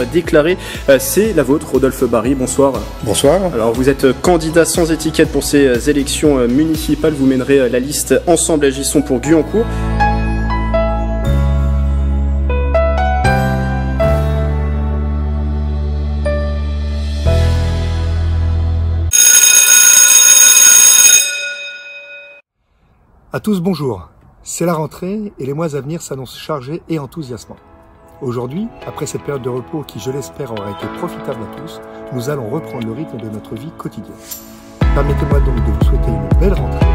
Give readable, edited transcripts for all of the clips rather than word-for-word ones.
déclarée. C'est la vôtre, Rodolphe Barry. Bonsoir. Bonsoir. Alors vous êtes candidat sans étiquette pour ces élections municipales. Vous mènerez la liste Ensemble Agissons pour Guyancourt. À tous, bonjour. C'est la rentrée et les mois à venir s'annoncent chargés et enthousiasmants. Aujourd'hui, après cette période de repos qui, je l'espère, aura été profitable à tous, nous allons reprendre le rythme de notre vie quotidienne. Permettez-moi donc de vous souhaiter une belle rentrée.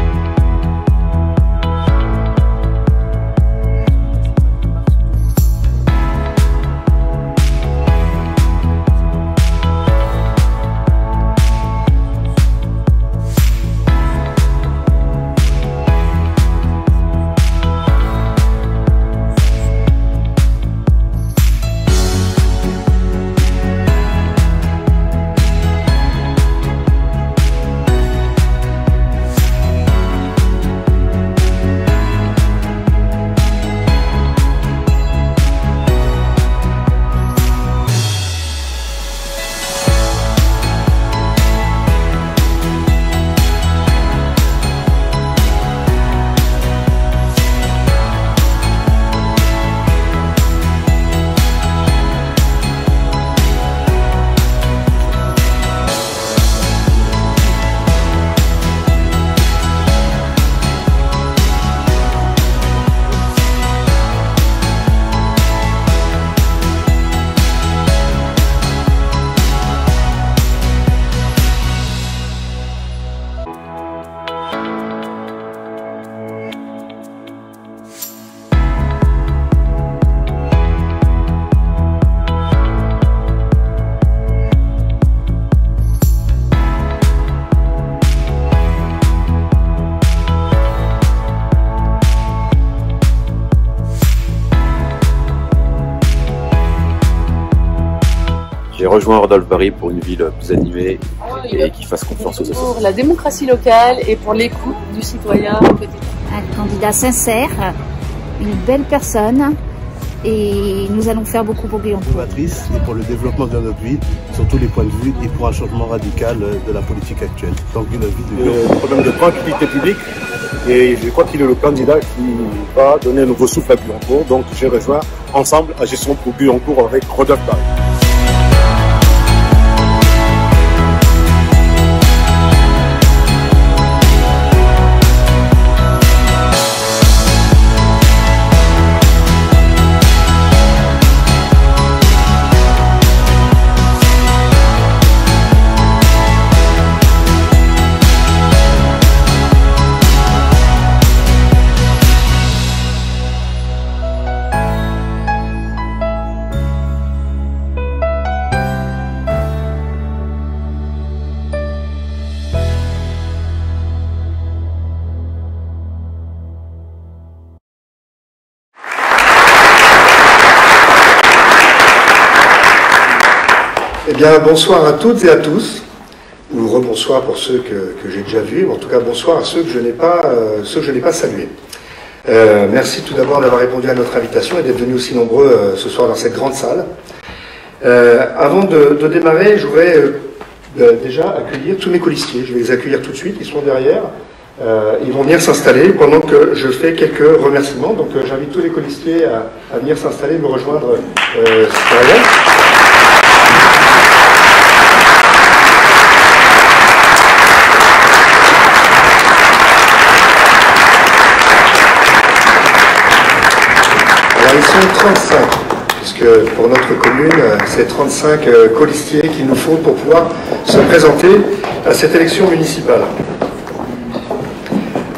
J'ai rejoint Rodolphe Barry pour une ville plus animée et qui fasse confiance aux associations. Pour la démocratie locale et pour l'écoute du citoyen au quotidien. Un candidat sincère, une belle personne et nous allons faire beaucoup pour Guyancourt. Innovatrice et pour le développement de notre ville sur tous les points de vue et pour un changement radical de la politique actuelle. Donc une ville de problème de tranquillité publique et je crois qu'il est le candidat qui va donner un nouveau souffle à Guyancourt. Donc j'ai rejoint Ensemble Agissons pour Guyancourt avec Rodolphe Barry. Eh bien, bonsoir à toutes et à tous, ou rebonsoir pour ceux que j'ai déjà vus, en tout cas bonsoir à ceux que je n'ai pas salués. Merci tout d'abord d'avoir répondu à notre invitation et d'être venus aussi nombreux ce soir dans cette grande salle. Avant de démarrer, je voudrais déjà accueillir tous mes colistiers. Je vais les accueillir tout de suite, ils sont derrière. Ils vont venir s'installer pendant que je fais quelques remerciements. Donc j'invite tous les colistiers à venir s'installer et me rejoindre derrière. Ils sont 35, puisque pour notre commune, c'est 35 colistiers qu'il nous faut pour pouvoir se présenter à cette élection municipale.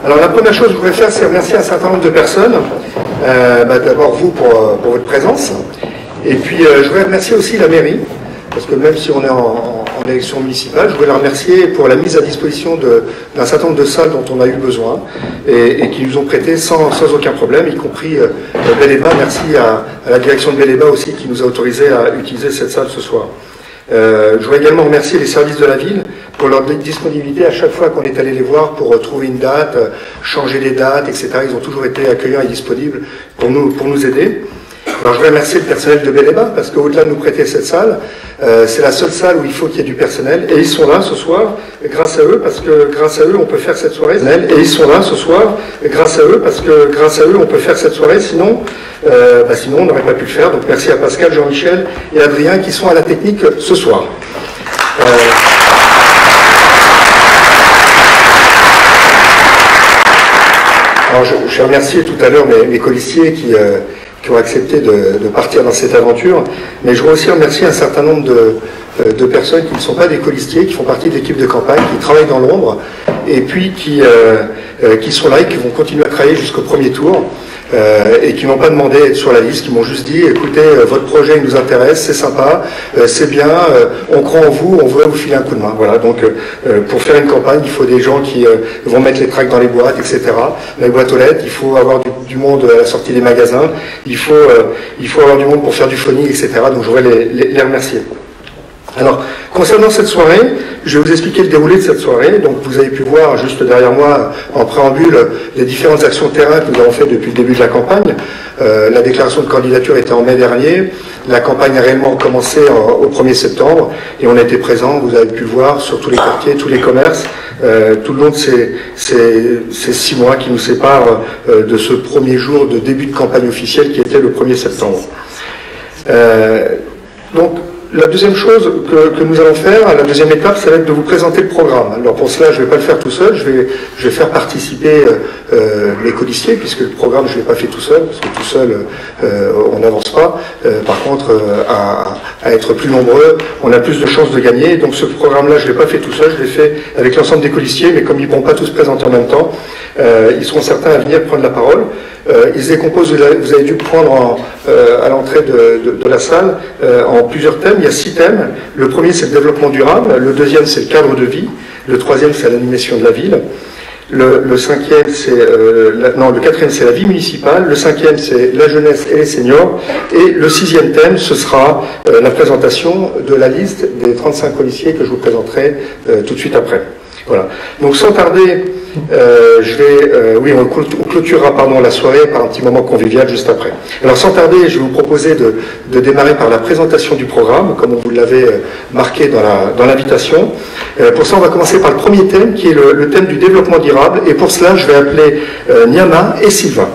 Alors la première chose que je voudrais faire, c'est remercier un certain nombre de personnes. D'abord vous pour votre présence. Et puis je voudrais remercier aussi la mairie, parce que même si on est en élection municipale, je voudrais la remercier pour la mise à disposition d'un certain nombre de salles dont on a eu besoin et qui nous ont prêté sans aucun problème, y compris Bel-et-Bas. Merci à la direction de Bel-et-Bas aussi qui nous a autorisé à utiliser cette salle ce soir. Je voudrais également remercier les services de la ville pour leur disponibilité à chaque fois qu'on est allé les voir pour trouver une date, changer les dates, etc. Ils ont toujours été accueillants et disponibles pour nous aider. Alors je voudrais remercier le personnel de Béléba, parce qu'au-delà de nous prêter cette salle, c'est la seule salle où il faut qu'il y ait du personnel, et ils sont là ce soir grâce à eux, parce que grâce à eux on peut faire cette soirée. Et ils sont là ce soir grâce à eux, parce que grâce à eux on peut faire cette soirée, sinon on n'aurait pas pu le faire. Donc merci à Pascal, Jean-Michel et Adrien qui sont à la technique ce soir. Alors je remercie tout à l'heure mes colistiers qui ont accepté de partir dans cette aventure, mais je voudrais aussi remercier un certain nombre de personnes qui ne sont pas des colistiers, qui font partie de l'équipe de campagne, qui travaillent dans l'ombre, et puis qui sont là et qui vont continuer à travailler jusqu'au premier tour, et qui m'ont pas demandé d'être sur la liste, qui m'ont juste dit, écoutez, votre projet nous intéresse, c'est sympa, c'est bien, on croit en vous, on veut vous filer un coup de main. Voilà, donc pour faire une campagne, il faut des gens qui vont mettre les tracts dans les boîtes, etc. Dans les boîtes aux lettres, il faut avoir du monde à la sortie des magasins, il faut avoir du monde pour faire du phoning, etc. Donc je voudrais les remercier. Alors, concernant cette soirée, je vais vous expliquer le déroulé de cette soirée. Donc, vous avez pu voir juste derrière moi, en préambule, les différentes actions terrain que nous avons faites depuis le début de la campagne. La déclaration de candidature était en mai dernier. La campagne a réellement commencé au 1er septembre. Et on a été présents, vous avez pu le voir, sur tous les quartiers, tous les commerces, tout le long de ces 6 mois qui nous séparent de ce premier jour de début de campagne officielle qui était le 1er septembre. Donc, la deuxième chose que nous allons faire, la deuxième étape, ça va être de vous présenter le programme. Alors pour cela, je ne vais pas le faire tout seul, je vais faire participer les colistiers, puisque le programme, je ne l'ai pas fait tout seul, parce que tout seul, on n'avance pas. Par contre, à être plus nombreux, on a plus de chances de gagner. Donc ce programme-là, je ne l'ai pas fait tout seul, je l'ai fait avec l'ensemble des colistiers, mais comme ils ne pourront pas tous se présenter en même temps, ils seront certains à venir prendre la parole. Ils se décomposent, vous avez dû prendre à l'entrée de la salle en plusieurs thèmes. Il y a 6 thèmes. Le premier, c'est le développement durable. Le deuxième, c'est le cadre de vie. Le troisième, c'est l'animation de la ville. Le cinquième, le quatrième, c'est la vie municipale. Le cinquième, c'est la jeunesse et les seniors. Et le 6e thème, ce sera la présentation de la liste des 35 colistiers que je vous présenterai tout de suite après. Voilà. Donc sans tarder, on clôturera la soirée par un petit moment convivial juste après. Alors sans tarder, je vais vous proposer de démarrer par la présentation du programme, comme on vous l'avait marqué dans l'invitation. Pour ça, on va commencer par le premier thème, qui est le thème du développement durable. Et pour cela, je vais appeler Niama et Sylvain.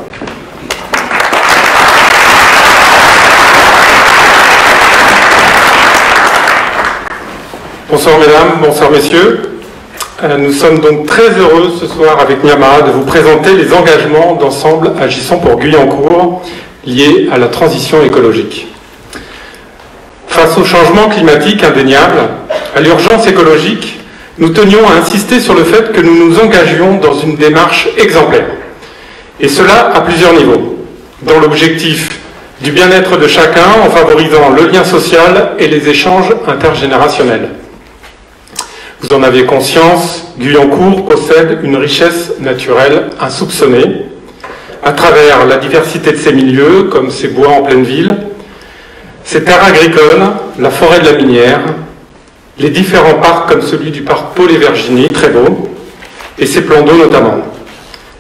Bonsoir mesdames, bonsoir messieurs. Nous sommes donc très heureux ce soir avec Niama de vous présenter les engagements d'Ensemble Agissons pour Guyancourt liés à la transition écologique. Face au changement climatique indéniable, à l'urgence écologique, nous tenions à insister sur le fait que nous nous engagions dans une démarche exemplaire. Et cela à plusieurs niveaux. Dans l'objectif du bien-être de chacun en favorisant le lien social et les échanges intergénérationnels. Vous en avez conscience, Guyancourt possède une richesse naturelle insoupçonnée, à travers la diversité de ses milieux, comme ses bois en pleine ville, ses terres agricoles, la forêt de la Minière, les différents parcs comme celui du parc Paul et Virginie, très beau, et ses plans d'eau notamment.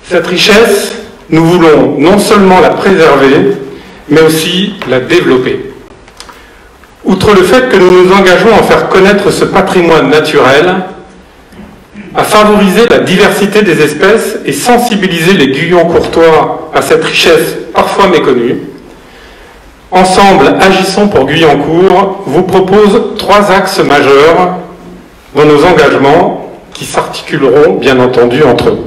Cette richesse, nous voulons non seulement la préserver, mais aussi la développer. Outre le fait que nous nous engageons à faire connaître ce patrimoine naturel, à favoriser la diversité des espèces et sensibiliser les Guyancourtois à cette richesse parfois méconnue, Ensemble Agissons pour Guyancourt vous propose 3 axes majeurs dans nos engagements qui s'articuleront bien entendu entre eux.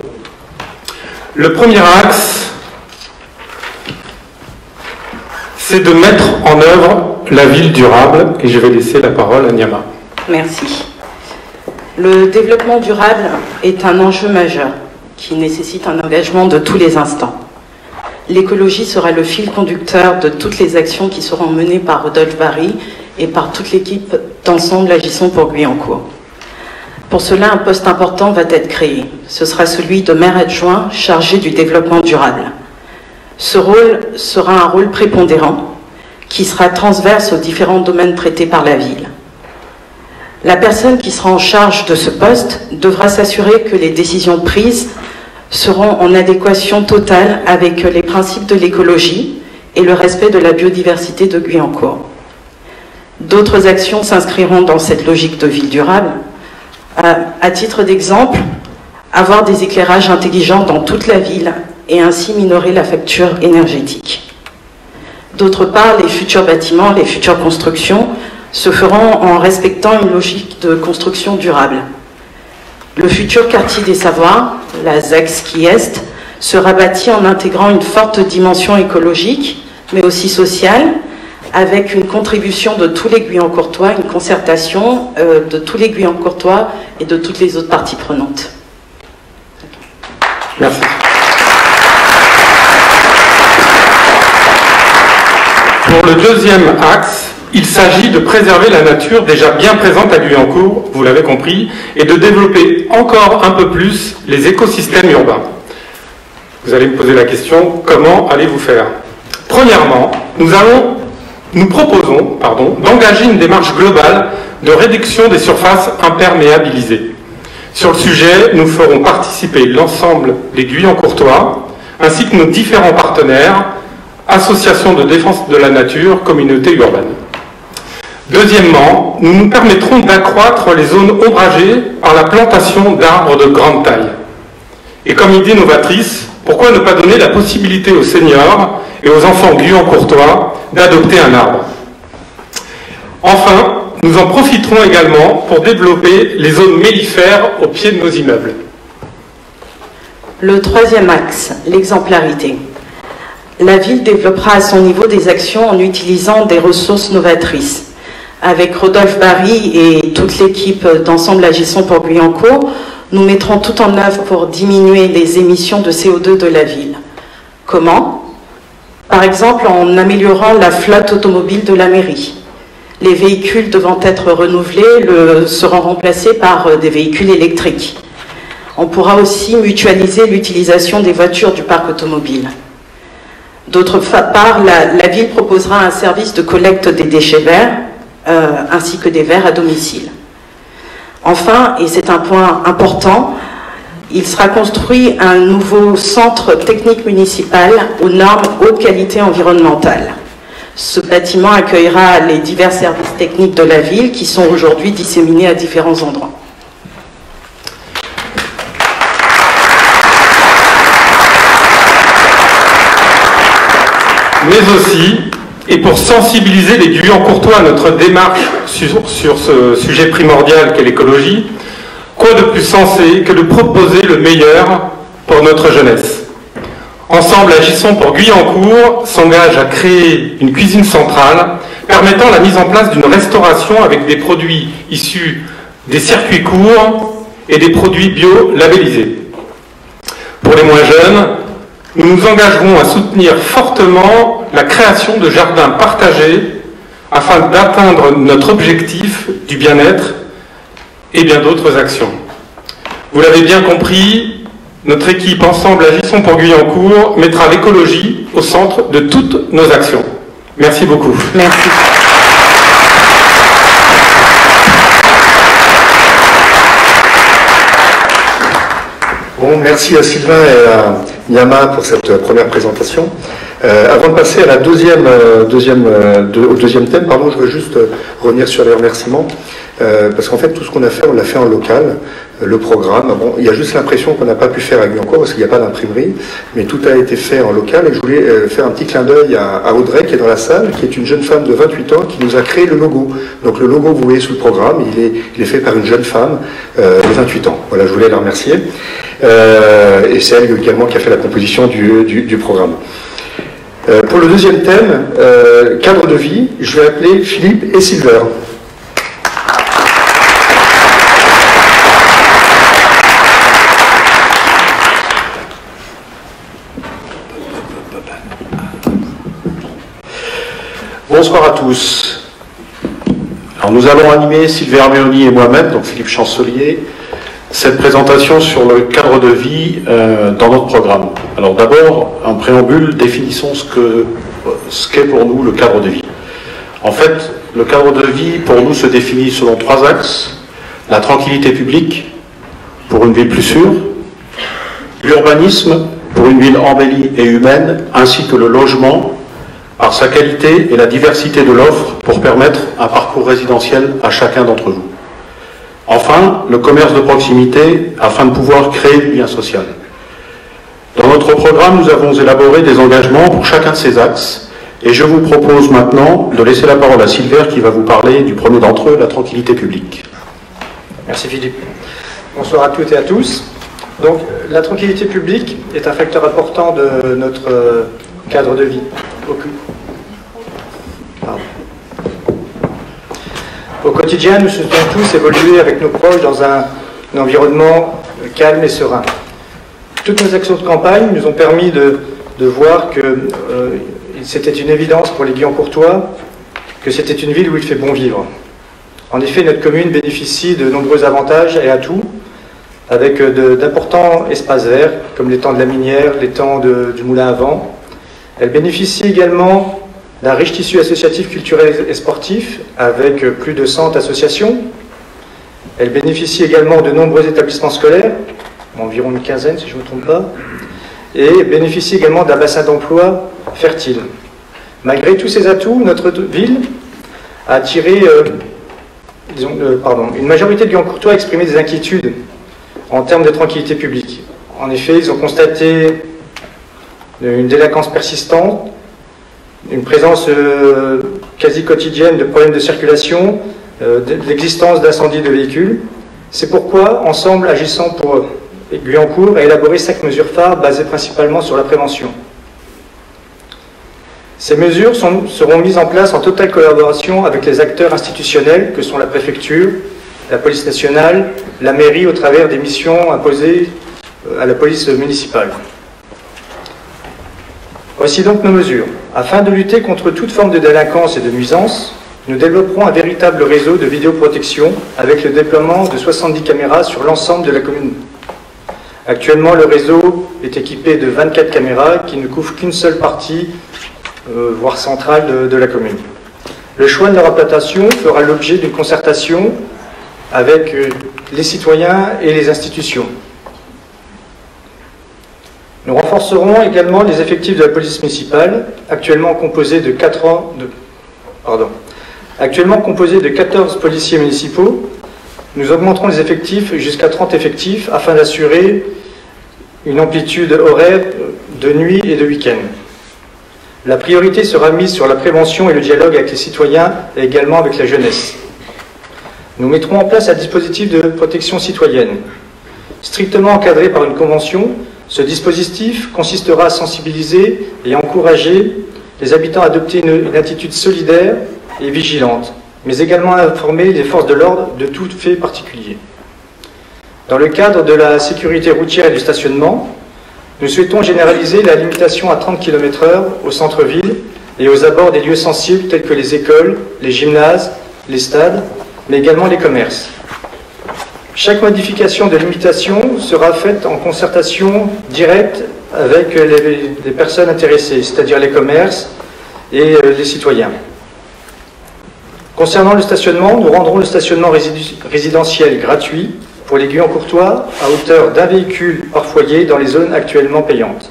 Le premier axe, c'est de mettre en œuvre la ville durable, et je vais laisser la parole à Niama. Merci. Le développement durable est un enjeu majeur qui nécessite un engagement de tous les instants. L'écologie sera le fil conducteur de toutes les actions qui seront menées par Rodolphe Barry et par toute l'équipe d'Ensemble Agissons pour Guyancourt. Pour cela, un poste important va être créé. Ce sera celui de maire adjoint chargé du développement durable. Ce rôle sera un rôle prépondérant qui sera transverse aux différents domaines traités par la ville. La personne qui sera en charge de ce poste devra s'assurer que les décisions prises seront en adéquation totale avec les principes de l'écologie et le respect de la biodiversité de Guyancourt. D'autres actions s'inscriront dans cette logique de ville durable. À titre d'exemple, avoir des éclairages intelligents dans toute la ville et ainsi minorer la facture énergétique. D'autre part, les futurs bâtiments, les futures constructions se feront en respectant une logique de construction durable. Le futur quartier des Savoirs, la ZAC Ski Est, sera bâti en intégrant une forte dimension écologique, mais aussi sociale, avec une contribution de tous les Guyancourtois, une concertation de tous les Guyancourtois et de toutes les autres parties prenantes. Merci. Pour le deuxième axe, il s'agit de préserver la nature déjà bien présente à Guyancourt, vous l'avez compris, et de développer encore un peu plus les écosystèmes urbains. Vous allez me poser la question, comment allez-vous faire? Premièrement, nous proposons d'engager une démarche globale de réduction des surfaces imperméabilisées. Sur le sujet, nous ferons participer l'ensemble des Guyancourtois, ainsi que nos différents partenaires, associations de défense de la nature, communautés urbaines. Deuxièmement, nous nous permettrons d'accroître les zones ombragées par la plantation d'arbres de grande taille. Et comme idée novatrice, pourquoi ne pas donner la possibilité aux seniors et aux enfants guyancourtois d'adopter un arbre? Enfin, nous en profiterons également pour développer les zones mellifères au pied de nos immeubles. Le troisième axe, l'exemplarité. La ville développera à son niveau des actions en utilisant des ressources novatrices. Avec Rodolphe Barry et toute l'équipe d'Ensemble Agissons pour Guyancourt, nous mettrons tout en œuvre pour diminuer les émissions de CO2 de la ville. Comment? Par exemple, en améliorant la flotte automobile de la mairie. Les véhicules devant être renouvelés seront remplacés par des véhicules électriques. On pourra aussi mutualiser l'utilisation des voitures du parc automobile. D'autre part, la ville proposera un service de collecte des déchets verts, ainsi que des verres à domicile. Enfin, et c'est un point important, il sera construit un nouveau centre technique municipal aux normes haute qualité environnementale. Ce bâtiment accueillera les divers services techniques de la ville qui sont aujourd'hui disséminés à différents endroits. Mais aussi, et pour sensibiliser les Guyancourtois à notre démarche sur ce sujet primordial qu'est l'écologie, quoi de plus sensé que de proposer le meilleur pour notre jeunesse? Ensemble, Agissons pour Guyancourt s'engage à créer une cuisine centrale permettant la mise en place d'une restauration avec des produits issus des circuits courts et des produits bio labellisés. Pour les moins jeunes, nous nous engagerons à soutenir fortement la création de jardins partagés afin d'atteindre notre objectif du bien-être et bien d'autres actions. Vous l'avez bien compris, notre équipe Ensemble Agissons pour Guyancourt mettra l'écologie au centre de toutes nos actions. Merci beaucoup. Merci. Bon, merci à Sylvain et à Nyama pour cette première présentation. Avant de passer à la au deuxième thème, pardon, je veux juste revenir sur les remerciements. Parce qu'en fait, tout ce qu'on a fait, on l'a fait en local. Le programme, bon, il y a juste l'impression qu'on n'a pas pu faire à Guyancourt parce qu'il n'y a pas d'imprimerie, mais tout a été fait en local. Et je voulais faire un petit clin d'œil à Audrey qui est dans la salle, qui est une jeune femme de 28 ans qui nous a créé le logo. Donc le logo, vous voyez sous le programme, il est fait par une jeune femme de 28 ans. Voilà, je voulais la remercier. Et c'est elle également qui a fait la composition du programme. Pour le deuxième thème, cadre de vie, je vais appeler Philippe et Silver. Bonsoir à tous. Alors nous allons animer, Sylvain Hermioni et moi-même, donc Philippe Chancelier, cette présentation sur le cadre de vie dans notre programme. Alors d'abord, en préambule, définissons ce qu'est pour nous le cadre de vie. En fait, le cadre de vie pour nous se définit selon 3 axes. La tranquillité publique pour une ville plus sûre, l'urbanisme pour une ville embellie et humaine, ainsi que le logement par sa qualité et la diversité de l'offre pour permettre un parcours résidentiel à chacun d'entre vous. Enfin, le commerce de proximité afin de pouvoir créer du lien social. Dans notre programme, nous avons élaboré des engagements pour chacun de ces axes et je vous propose maintenant de laisser la parole à Sylvain qui va vous parler du premier d'entre eux, la tranquillité publique. Merci Philippe. Bonsoir à toutes et à tous. Donc, la tranquillité publique est un facteur important de notre cadre de vie. Au quotidien, nous souhaitons tous évoluer avec nos proches dans un environnement calme et serein. Toutes nos actions de campagne nous ont permis de voir que c'était une évidence pour les Guyancourtois que c'était une ville où il fait bon vivre. En effet, notre commune bénéficie de nombreux avantages et atouts, avec d'importants espaces verts, comme l'étang de la Minière, l'étang du Moulin à Vent. Elle bénéficie également d'un riche tissu associatif, culturel et sportif, avec plus de 100 associations. Elle bénéficie également de nombreux établissements scolaires, environ une quinzaine si je ne me trompe pas, et bénéficie également d'un bassin d'emploi fertile. Malgré tous ces atouts, notre ville a attiré, une majorité de Guyancourtois a exprimé des inquiétudes en termes de tranquillité publique. En effet, ils ont constaté une délinquance persistante, une présence quasi quotidienne de problèmes de circulation, l'existence d'incendies de véhicules. C'est pourquoi, ensemble, agissant pour Guyancourt, a élaboré 5 mesures phares basées principalement sur la prévention. Ces mesures seront mises en place en totale collaboration avec les acteurs institutionnels que sont la préfecture, la police nationale, la mairie au travers des missions imposées à la police municipale. Voici donc nos mesures. Afin de lutter contre toute forme de délinquance et de nuisance, nous développerons un véritable réseau de vidéoprotection avec le déploiement de 70 caméras sur l'ensemble de la commune. Actuellement, le réseau est équipé de 24 caméras qui ne couvrent qu'une seule partie, voire centrale, de la commune. Le choix de leur implantation fera l'objet d'une concertation avec les citoyens et les institutions. Nous renforcerons également les effectifs de la police municipale, actuellement composés de 14 policiers municipaux. Nous augmenterons les effectifs jusqu'à 30 effectifs afin d'assurer une amplitude horaire de nuit et de week-end. La priorité sera mise sur la prévention et le dialogue avec les citoyens et également avec la jeunesse. Nous mettrons en place un dispositif de protection citoyenne. Strictement encadré par une convention, ce dispositif consistera à sensibiliser et à encourager les habitants à adopter une attitude solidaire et vigilante, mais également à informer les forces de l'ordre de tout fait particulier. Dans le cadre de la sécurité routière et du stationnement, nous souhaitons généraliser la limitation à 30 km/h au centre-ville et aux abords des lieux sensibles tels que les écoles, les gymnases, les stades, mais également les commerces. Chaque modification de limitation sera faite en concertation directe avec les personnes intéressées, c'est-à-dire les commerces et les citoyens. Concernant le stationnement, nous rendrons le stationnement résidentiel gratuit pour les Guyancourtois à hauteur d'un véhicule par foyer dans les zones actuellement payantes.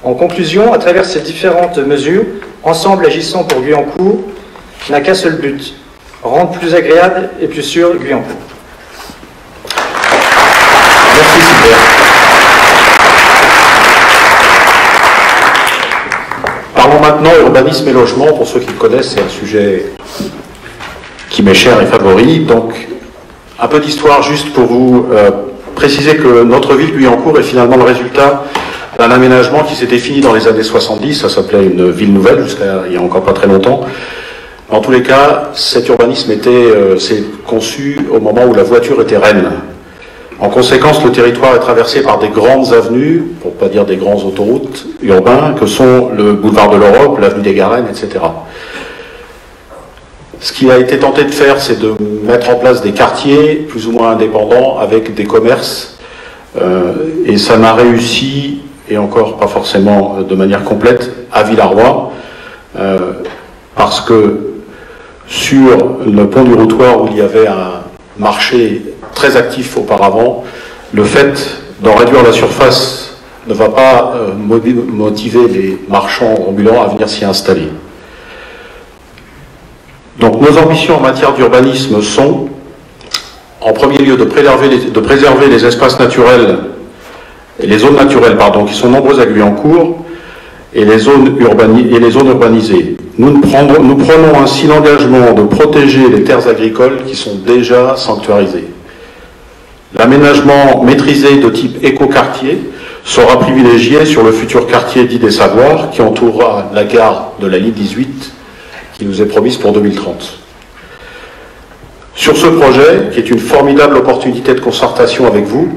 En conclusion, à travers ces différentes mesures, Ensemble agissant pour Guyancourt n'a qu'un seul but, rendre plus agréable et plus sûr Guyancourt. Merci Sylvain. Parlons maintenant urbanisme et logement. Pour ceux qui le connaissent, c'est un sujet qui m'est cher et favori. Donc, un peu d'histoire juste pour vous préciser que notre ville Guyancourt est finalement le résultat d'un aménagement qui s'était fini dans les années 70. Ça s'appelait une ville nouvelle jusqu'à il n'y a encore pas très longtemps. En tous les cas, cet urbanisme s'est conçu au moment où la voiture était reine. En conséquence, le territoire est traversé par des grandes avenues, pour ne pas dire des grandes autoroutes urbains, que sont le boulevard de l'Europe, l'avenue des Garennes, etc. Ce qui a été tenté de faire, c'est de mettre en place des quartiers plus ou moins indépendants avec des commerces, et ça n'a réussi, et encore pas forcément de manière complète, à Villarroy, parce que sur le pont du Routoir où il y avait un marché très actif auparavant, le fait d'en réduire la surface ne va pas motiver les marchands ambulants à venir s'y installer. Donc nos ambitions en matière d'urbanisme sont, en premier lieu, de préserver les espaces naturels, et les zones naturelles, pardon, qui sont nombreuses à Guyancourt, et les zones urbanisées. Nous prenons ainsi l'engagement de protéger les terres agricoles qui sont déjà sanctuarisées. L'aménagement maîtrisé de type écoquartier sera privilégié sur le futur quartier dit des Savoirs qui entourera la gare de la ligne 18 qui nous est promise pour 2030. Sur ce projet, qui est une formidable opportunité de concertation avec vous,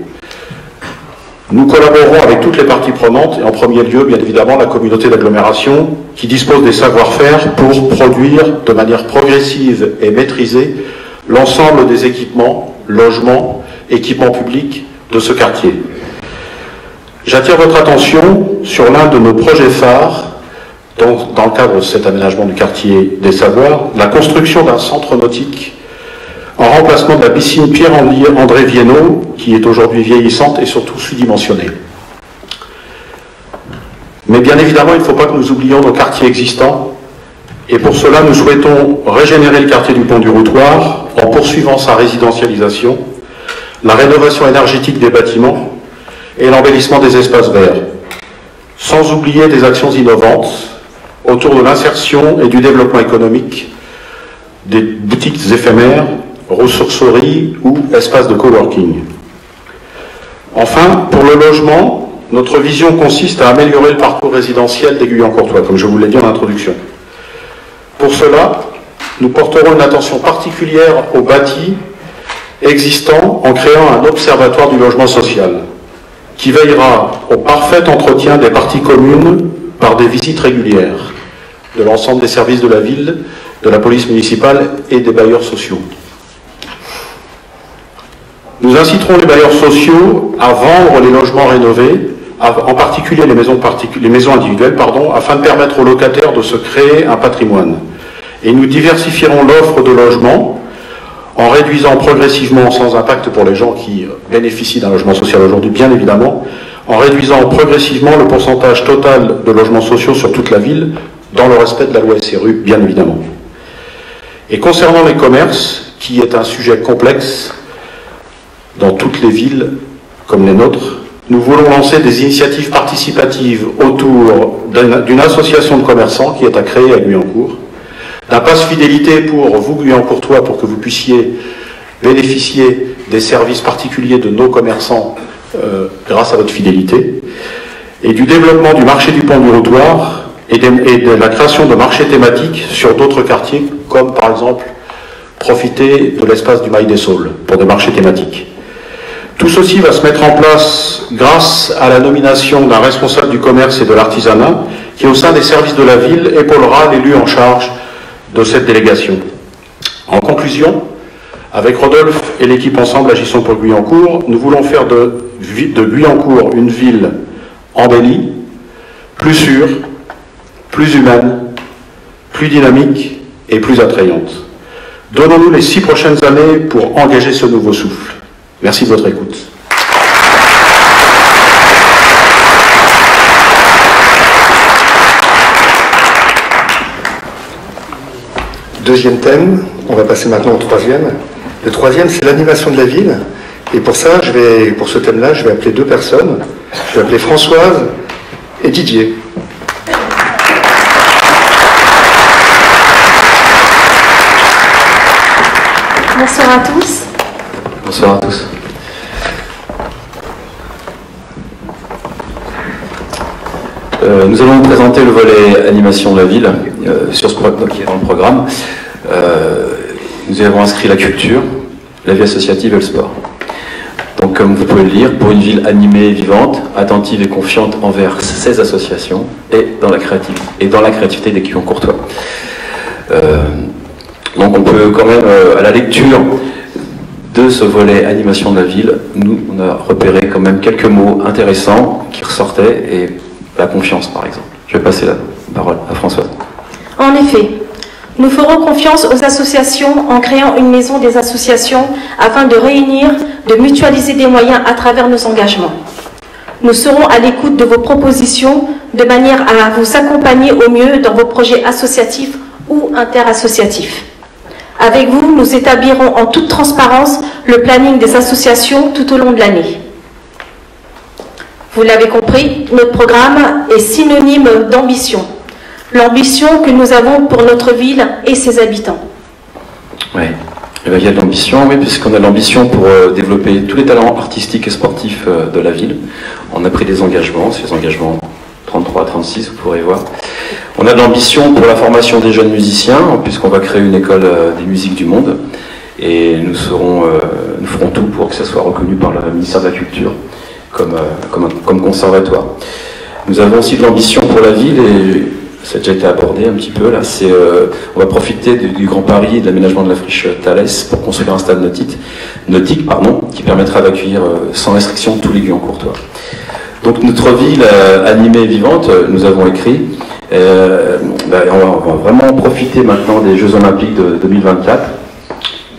nous collaborerons avec toutes les parties prenantes, et en premier lieu, bien évidemment, la communauté d'agglomération, qui dispose des savoir-faire pour produire de manière progressive et maîtrisée l'ensemble des équipements, logements, équipements publics de ce quartier. J'attire votre attention sur l'un de nos projets phares, dans le cadre de cet aménagement du quartier des Savoirs, la construction d'un centre nautique en remplacement de la piscine Pierre-André Viennot, qui est aujourd'hui vieillissante et surtout sous-dimensionnée. Mais bien évidemment, il ne faut pas que nous oublions nos quartiers existants, et pour cela, nous souhaitons régénérer le quartier du Pont du Routoir en poursuivant sa résidentialisation, la rénovation énergétique des bâtiments et l'embellissement des espaces verts, sans oublier des actions innovantes autour de l'insertion et du développement économique des boutiques éphémères, ressourceries ou espaces de coworking. Enfin, pour le logement, notre vision consiste à améliorer le parcours résidentiel des Guyancourtois, comme je vous l'ai dit en introduction. Pour cela, nous porterons une attention particulière aux bâtis existants en créant un observatoire du logement social, qui veillera au parfait entretien des parties communes par des visites régulières de l'ensemble des services de la ville, de la police municipale et des bailleurs sociaux. Nous inciterons les bailleurs sociaux à vendre les logements rénovés, en particulier les maisons individuelles, afin de permettre aux locataires de se créer un patrimoine. Et nous diversifierons l'offre de logements en réduisant progressivement, sans impact pour les gens qui bénéficient d'un logement social aujourd'hui, bien évidemment, en réduisant progressivement le pourcentage total de logements sociaux sur toute la ville, dans le respect de la loi SRU, bien évidemment. Et concernant les commerces, qui est un sujet complexe, dans toutes les villes comme les nôtres, nous voulons lancer des initiatives participatives autour d'une association de commerçants qui est à créer à Guyancourt, d'un pass fidélité pour vous Guyancourtois pour que vous puissiez bénéficier des services particuliers de nos commerçants grâce à votre fidélité, et du développement du marché du Pont du Routoir et de la création de marchés thématiques sur d'autres quartiers, comme par exemple profiter de l'espace du Mail des Saules pour des marchés thématiques. Tout ceci va se mettre en place grâce à la nomination d'un responsable du commerce et de l'artisanat qui, au sein des services de la ville, épaulera l'élu en charge de cette délégation. En conclusion, avec Rodolphe et l'équipe Ensemble Agissons pour Guyancourt, nous voulons faire de Guyancourt une ville embellie, plus sûre, plus humaine, plus dynamique et plus attrayante. Donnons-nous les 6 prochaines années pour engager ce nouveau souffle. Merci de votre écoute. Deuxième thème, on va passer maintenant au troisième. Le troisième, c'est l'animation de la ville. Et pour ça, pour ce thème-là, je vais appeler 2 personnes. Je vais appeler Françoise et Didier. Bonsoir à tous. Bonsoir à tous. Nous allons vous présenter le volet animation de la ville sur ce qui est dans le programme. Nous y avons inscrit la culture, la vie associative et le sport. Donc comme vous pouvez le lire, pour une ville animée et vivante, attentive et confiante envers ses associations et dans la créativité des Guyancourtois. Donc on peut quand même, à la lecture de ce volet animation de la ville, on a repéré quand même quelques mots intéressants qui ressortaient, et la confiance par exemple. Je vais passer la parole à Françoise. En effet, nous ferons confiance aux associations en créant une maison des associations afin de réunir, de mutualiser des moyens à travers nos engagements. Nous serons à l'écoute de vos propositions de manière à vous accompagner au mieux dans vos projets associatifs ou interassociatifs. Avec vous, nous établirons en toute transparence le planning des associations tout au long de l'année. Vous l'avez compris, notre programme est synonyme d'ambition. L'ambition que nous avons pour notre ville et ses habitants. Oui, il y a de l'ambition, oui, puisqu'on a l'ambition pour développer tous les talents artistiques et sportifs de la ville. On a pris des engagements, ces engagements 33 à 36, vous pourrez voir. On a de l'ambition pour la formation des jeunes musiciens, puisqu'on va créer une école des musiques du monde. Et nous ferons tout pour que ça soit reconnu par le ministère de la Culture comme conservatoire. Nous avons aussi de l'ambition pour la ville, et ça a déjà été abordé un petit peu là, on va profiter du Grand Paris et de l'aménagement de la friche Thalès pour construire un stade nautique qui permettra d'accueillir sans restriction tous les Guyancourtois. Donc notre ville animée et vivante, nous avons écrit, on va vraiment profiter maintenant des Jeux Olympiques de 2024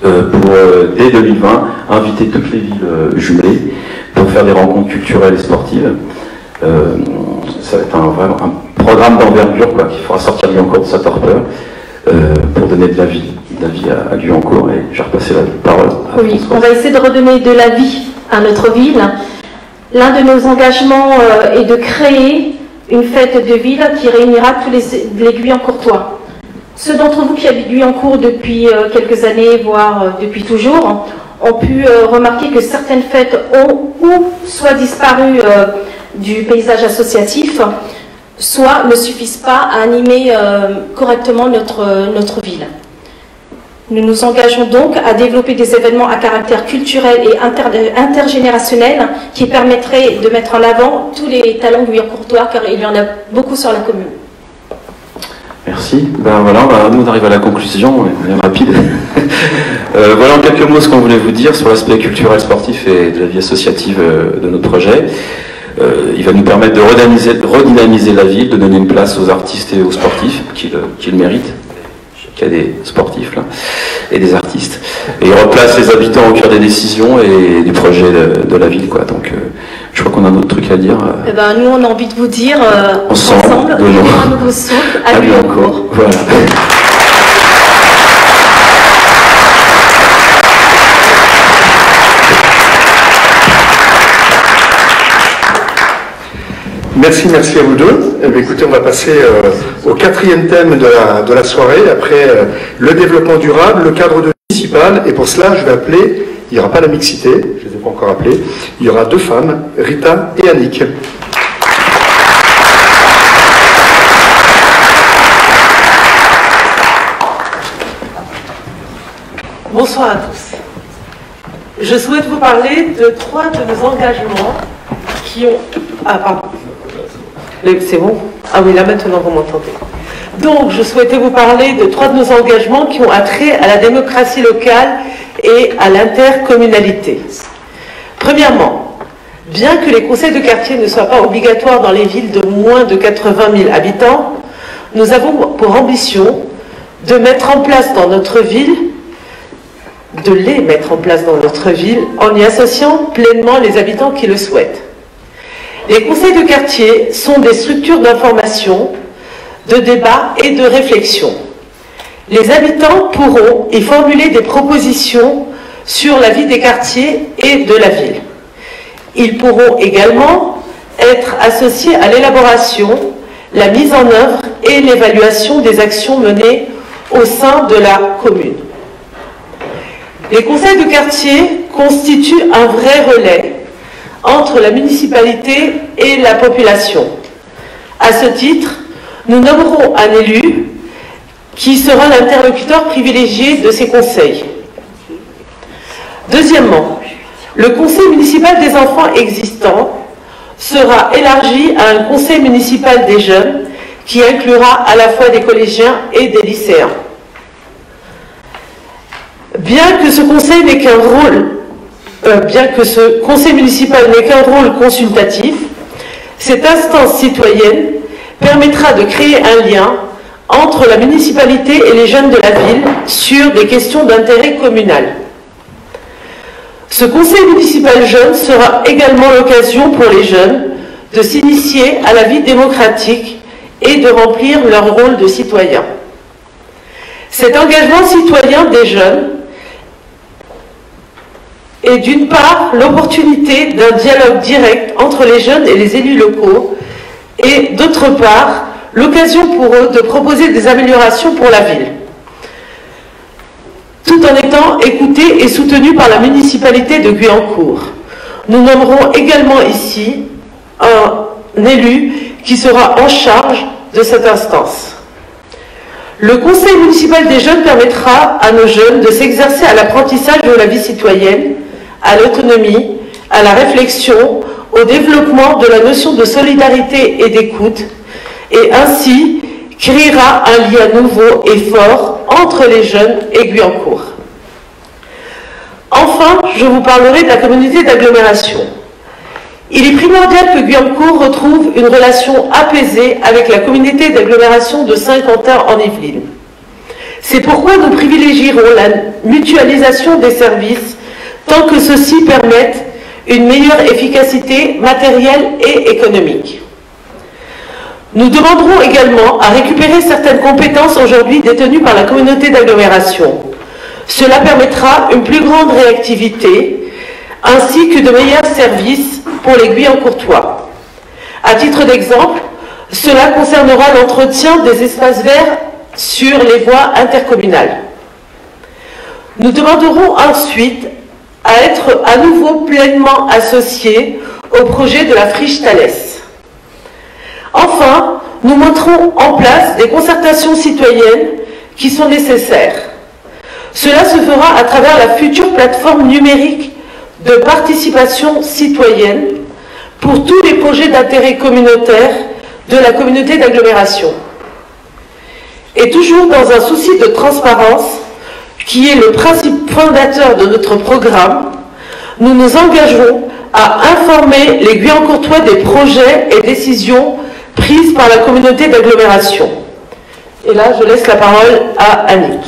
pour, dès 2020, inviter toutes les villes jumelées pour faire des rencontres culturelles et sportives. Ça va être un programme d'envergure qui fera sortir Guyancourt de sa torpeur pour donner de la vie à Guyancourt. Et je vais repasser la parole à Oui, François. on va essayer de redonner de la vie à notre ville. L'un de nos engagements est de créer une fête de ville qui réunira tous les Guyancourtois. Ceux d'entre vous qui habitent Guyancourt depuis quelques années, voire depuis toujours, ont pu remarquer que certaines fêtes ont ou soit disparu du paysage associatif, soit ne suffisent pas à animer correctement notre ville. Nous nous engageons donc à développer des événements à caractère culturel et intergénérationnel qui permettraient de mettre en avant tous les talents guyancourtois, car il y en a beaucoup sur la commune. Merci. Ben voilà, nous on arrive à la conclusion, on est rapide. Voilà en quelques mots ce qu'on voulait vous dire sur l'aspect culturel, sportif et de la vie associative de notre projet. Il va nous permettre de redynamiser la ville, de donner une place aux artistes et aux sportifs qui le méritent. Il y a des sportifs là, et des artistes. Et il replace les habitants au cœur des décisions et des projets de la ville, quoi. Donc je crois qu'on a un autre truc à dire. Eh ben, nous on a envie de vous dire ensemble, de un nouveau souffle à Guyancourt. Voilà. Merci à vous deux. Eh bien, écoutez, on va passer au quatrième thème de la soirée, après le développement durable, le cadre de vie municipal. Et pour cela, je vais appeler, il n'y aura pas la mixité, je ne les ai pas encore appelées, il y aura deux femmes, Rita et Annick. Bonsoir à tous. Je souhaite vous parler de 3 de nos engagements qui ont... Ah, pardon. C'est bon? Ah oui, là maintenant vous m'entendez. Donc, je souhaitais vous parler de 3 de nos engagements qui ont attrait à la démocratie locale et à l'intercommunalité. Premièrement, bien que les conseils de quartier ne soient pas obligatoires dans les villes de moins de 80 000 habitants, nous avons pour ambition de mettre en place dans notre ville, de les mettre en place dans notre ville, en y associant pleinement les habitants qui le souhaitent. Les conseils de quartier sont des structures d'information, de débat et de réflexion. Les habitants pourront y formuler des propositions sur la vie des quartiers et de la ville. Ils pourront également être associés à l'élaboration, la mise en œuvre et l'évaluation des actions menées au sein de la commune. Les conseils de quartier constituent un vrai relais entre la municipalité et la population. À ce titre, nous nommerons un élu qui sera l'interlocuteur privilégié de ces conseils. Deuxièmement, le conseil municipal des enfants existants sera élargi à un conseil municipal des jeunes qui inclura à la fois des collégiens et des lycéens. Bien que ce conseil n'ait qu'un rôle bien que ce conseil municipal n'ait qu'un rôle consultatif, cette instance citoyenne permettra de créer un lien entre la municipalité et les jeunes de la ville sur des questions d'intérêt communal. Ce conseil municipal jeune sera également l'occasion pour les jeunes de s'initier à la vie démocratique et de remplir leur rôle de citoyen. Cet engagement citoyen des jeunes est d'une part l'opportunité d'un dialogue direct entre les jeunes et les élus locaux et d'autre part l'occasion pour eux de proposer des améliorations pour la ville, tout en étant écoutés et soutenus par la municipalité de Guyancourt. Nous nommerons également ici un élu qui sera en charge de cette instance. Le conseil municipal des jeunes permettra à nos jeunes de s'exercer à l'apprentissage de la vie citoyenne, à l'autonomie, à la réflexion, au développement de la notion de solidarité et d'écoute, et ainsi créera un lien nouveau et fort entre les jeunes et Guyancourt. Enfin, je vous parlerai de la communauté d'agglomération. Il est primordial que Guyancourt retrouve une relation apaisée avec la communauté d'agglomération de Saint-Quentin-en-Yvelines. C'est pourquoi nous privilégierons la mutualisation des services tant que ceux-ci permettent une meilleure efficacité matérielle et économique. Nous demanderons également à récupérer certaines compétences aujourd'hui détenues par la communauté d'agglomération. Cela permettra une plus grande réactivité ainsi que de meilleurs services pour les Guyancourtois. À titre d'exemple, cela concernera l'entretien des espaces verts sur les voies intercommunales. Nous demanderons ensuite à être à nouveau pleinement associés au projet de la friche Thalès. Enfin, nous mettrons en place des concertations citoyennes qui sont nécessaires. Cela se fera à travers la future plateforme numérique de participation citoyenne pour tous les projets d'intérêt communautaire de la communauté d'agglomération. Et toujours dans un souci de transparence, qui est le principe fondateur de notre programme, nous nous engageons à informer les Guyancourtois des projets et décisions prises par la communauté d'agglomération. Et là, je laisse la parole à Annick.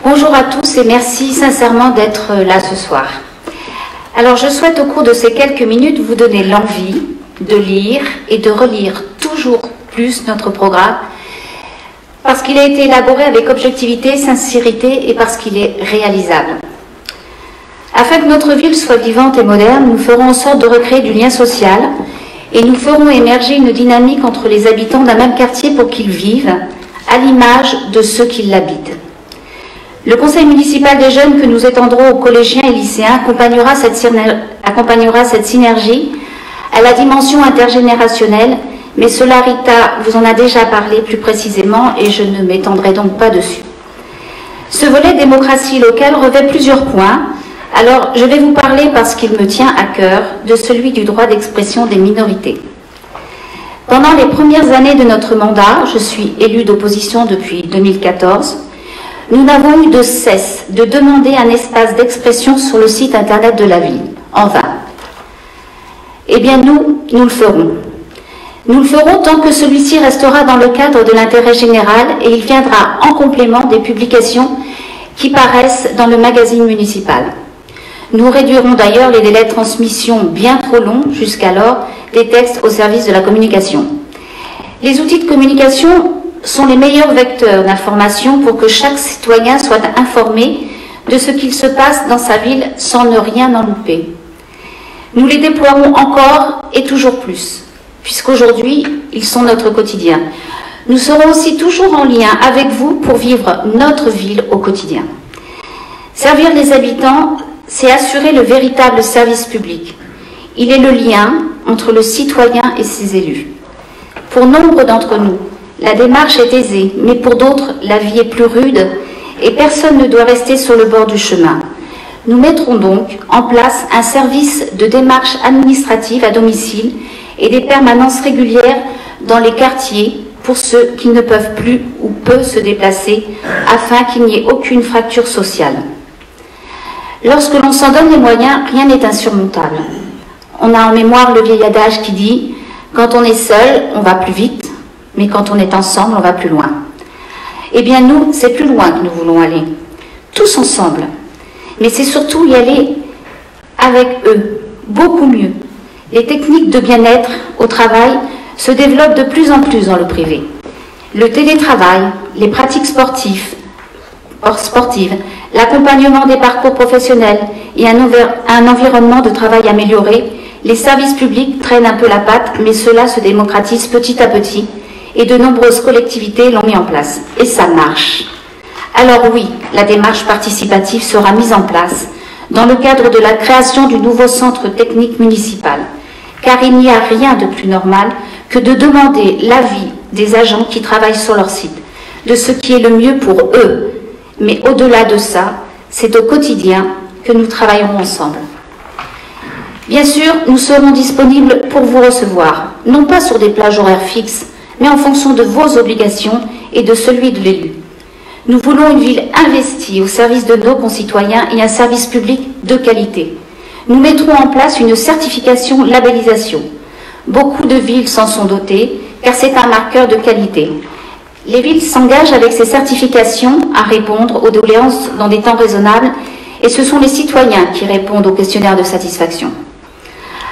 Bonjour à tous et merci sincèrement d'être là ce soir. Alors je souhaite au cours de ces quelques minutes vous donner l'envie de lire et de relire toujours plus notre programme parce qu'il a été élaboré avec objectivité, sincérité et parce qu'il est réalisable. Afin que notre ville soit vivante et moderne, nous ferons en sorte de recréer du lien social et nous ferons émerger une dynamique entre les habitants d'un même quartier pour qu'ils vivent à l'image de ceux qui l'habitent. Le conseil municipal des jeunes que nous étendrons aux collégiens et lycéens accompagnera cette synergie à la dimension intergénérationnelle, mais cela, Rita vous en a déjà parlé plus précisément et je ne m'étendrai donc pas dessus. Ce volet démocratie locale revêt plusieurs points, alors je vais vous parler parce qu'il me tient à cœur de celui du droit d'expression des minorités. Pendant les premières années de notre mandat, je suis élue d'opposition depuis 2014, nous n'avons eu de cesse de demander un espace d'expression sur le site internet de la ville, en vain. Eh bien nous le ferons. Nous le ferons tant que celui-ci restera dans le cadre de l'intérêt général et il viendra en complément des publications qui paraissent dans le magazine municipal. Nous réduirons d'ailleurs les délais de transmission bien trop longs jusqu'alors des textes au service de la communication. Les outils de communication sont les meilleurs vecteurs d'information pour que chaque citoyen soit informé de ce qu'il se passe dans sa ville sans ne rien en louper. Nous les déploierons encore et toujours plus, puisqu'aujourd'hui, ils sont notre quotidien. Nous serons aussi toujours en lien avec vous pour vivre notre ville au quotidien. Servir les habitants, c'est assurer le véritable service public. Il est le lien entre le citoyen et ses élus. Pour nombre d'entre nous, la démarche est aisée, mais pour d'autres, la vie est plus rude et personne ne doit rester sur le bord du chemin. Nous mettrons donc en place un service de démarche administrative à domicile et des permanences régulières dans les quartiers pour ceux qui ne peuvent plus ou peu se déplacer afin qu'il n'y ait aucune fracture sociale. Lorsque l'on s'en donne les moyens, rien n'est insurmontable. On a en mémoire le vieil adage qui dit « Quand on est seul, on va plus vite ». Mais quand on est ensemble, on va plus loin. Eh bien nous, c'est plus loin que nous voulons aller. Tous ensemble. Mais c'est surtout y aller avec eux, beaucoup mieux. Les techniques de bien-être au travail se développent de plus en plus dans le privé. Le télétravail, les pratiques sportives, l'accompagnement des parcours professionnels et un environnement de travail amélioré, les services publics traînent un peu la patte, mais cela se démocratise petit à petit et de nombreuses collectivités l'ont mis en place. Et ça marche. Alors oui, la démarche participative sera mise en place dans le cadre de la création du nouveau centre technique municipal, car il n'y a rien de plus normal que de demander l'avis des agents qui travaillent sur leur site, de ce qui est le mieux pour eux. Mais au-delà de ça, c'est au quotidien que nous travaillerons ensemble. Bien sûr, nous serons disponibles pour vous recevoir, non pas sur des plages horaires fixes, mais en fonction de vos obligations et de celui de l'élu. Nous voulons une ville investie au service de nos concitoyens et un service public de qualité. Nous mettrons en place une certification labellisation. Beaucoup de villes s'en sont dotées, car c'est un marqueur de qualité. Les villes s'engagent avec ces certifications à répondre aux doléances dans des temps raisonnables, et ce sont les citoyens qui répondent au questionnaire de satisfaction.